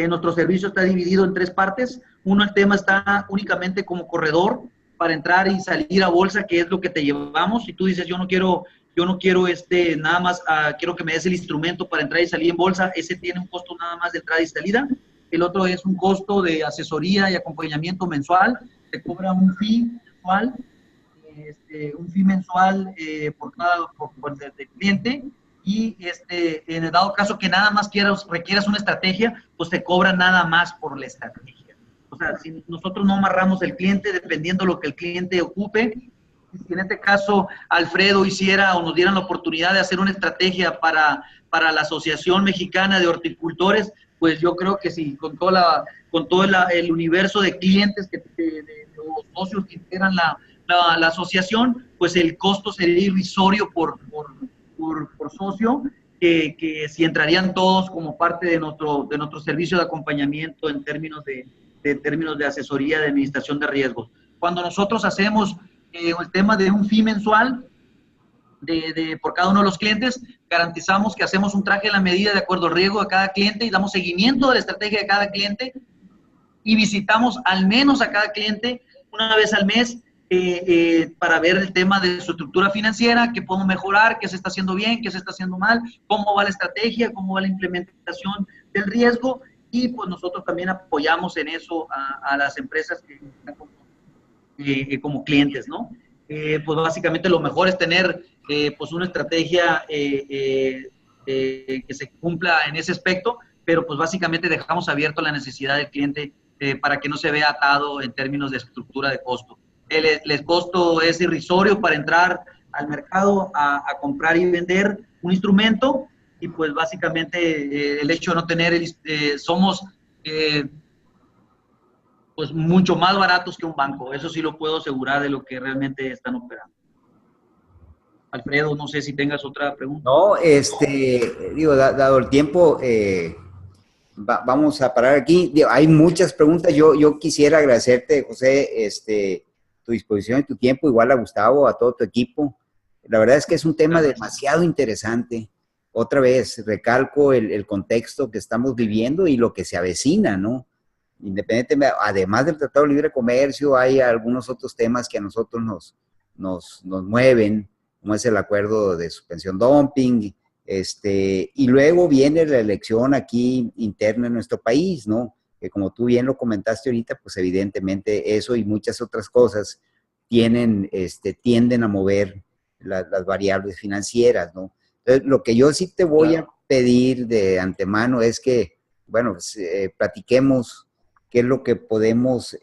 Nuestro servicio está dividido en 3 partes. Uno, el tema está únicamente como corredor para entrar y salir a bolsa, que es lo que te llevamos. Si tú dices, yo no quiero nada más, quiero que me des el instrumento para entrar y salir en bolsa, ese tiene un costo nada más de entrada y salida. El otro es un costo de asesoría y acompañamiento mensual. Se cobra un fee mensual por el cliente, y en el dado caso que nada más requieras una estrategia, pues te cobra nada más por la estrategia. O sea, si nosotros no amarramos el cliente dependiendo de lo que el cliente ocupe, si en este caso Alfredo hiciera o nos dieran la oportunidad de hacer una estrategia para la Asociación Mexicana de Horticultores, pues yo creo que sí, con todo el universo de clientes de los socios que integran la asociación, pues el costo sería irrisorio por socio, que si entrarían todos como parte de nuestro servicio de acompañamiento en términos de asesoría de administración de riesgos. Cuando nosotros hacemos el tema de un fee mensual por cada uno de los clientes, garantizamos que hacemos un traje a la medida de acuerdo al riesgo de cada cliente, y damos seguimiento de la estrategia de cada cliente, y visitamos al menos a cada cliente una vez al mes para ver el tema de su estructura financiera, qué podemos mejorar, qué se está haciendo bien, qué se está haciendo mal, cómo va la estrategia, cómo va la implementación del riesgo, y pues nosotros también apoyamos en eso a las empresas que están como clientes, ¿no? pues básicamente lo mejor es tener pues una estrategia que se cumpla en ese aspecto, pero pues básicamente dejamos abierto la necesidad del cliente para que no se vea atado en términos de estructura de costo. El costo es irrisorio para entrar al mercado a comprar y vender un instrumento, y pues básicamente el hecho de no tener, somos pues mucho más baratos que un banco. Eso sí lo puedo asegurar de lo que realmente están operando. Alfredo, no sé si tengas otra pregunta. No, digo, dado el tiempo, vamos a parar aquí. Digo, hay muchas preguntas. Yo quisiera agradecerte, José, tu disposición y tu tiempo, igual a Gustavo, a todo tu equipo. La verdad es que es un tema demasiado interesante. Otra vez, recalco el contexto que estamos viviendo y lo que se avecina, ¿no? Independientemente, además del Tratado de Libre Comercio, hay algunos otros temas que a nosotros nos mueven, como es el acuerdo de suspensión dumping, y luego viene la elección aquí interna en nuestro país, ¿no? Que como tú bien lo comentaste ahorita, pues evidentemente eso y muchas otras cosas tienden a mover las variables financieras, ¿no? Entonces, lo que yo sí te voy a pedir de antemano es que, bueno, pues, platiquemos qué es lo que podemos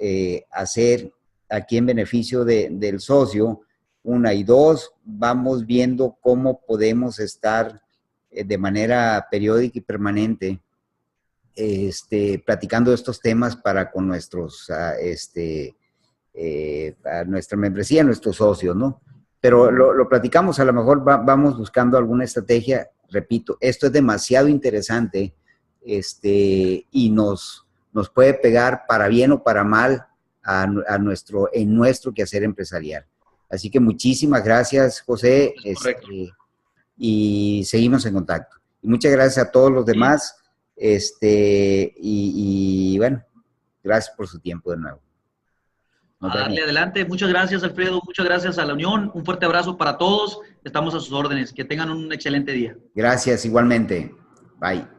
hacer aquí en beneficio del socio. Una y dos, vamos viendo cómo podemos estar de manera periódica y permanente platicando estos temas para con nuestros, a nuestra membresía, nuestros socios, ¿no? Pero lo platicamos, a lo mejor vamos buscando alguna estrategia. Repito, esto es demasiado interesante y nos puede pegar para bien o para mal en nuestro quehacer empresarial. Así que muchísimas gracias, José, y seguimos en contacto. Y muchas gracias a todos los demás, y bueno, gracias por su tiempo de nuevo. A darle adelante. Muchas gracias, Alfredo. Muchas gracias a la Unión. Un fuerte abrazo para todos. Estamos a sus órdenes. Que tengan un excelente día. Gracias, igualmente. Bye.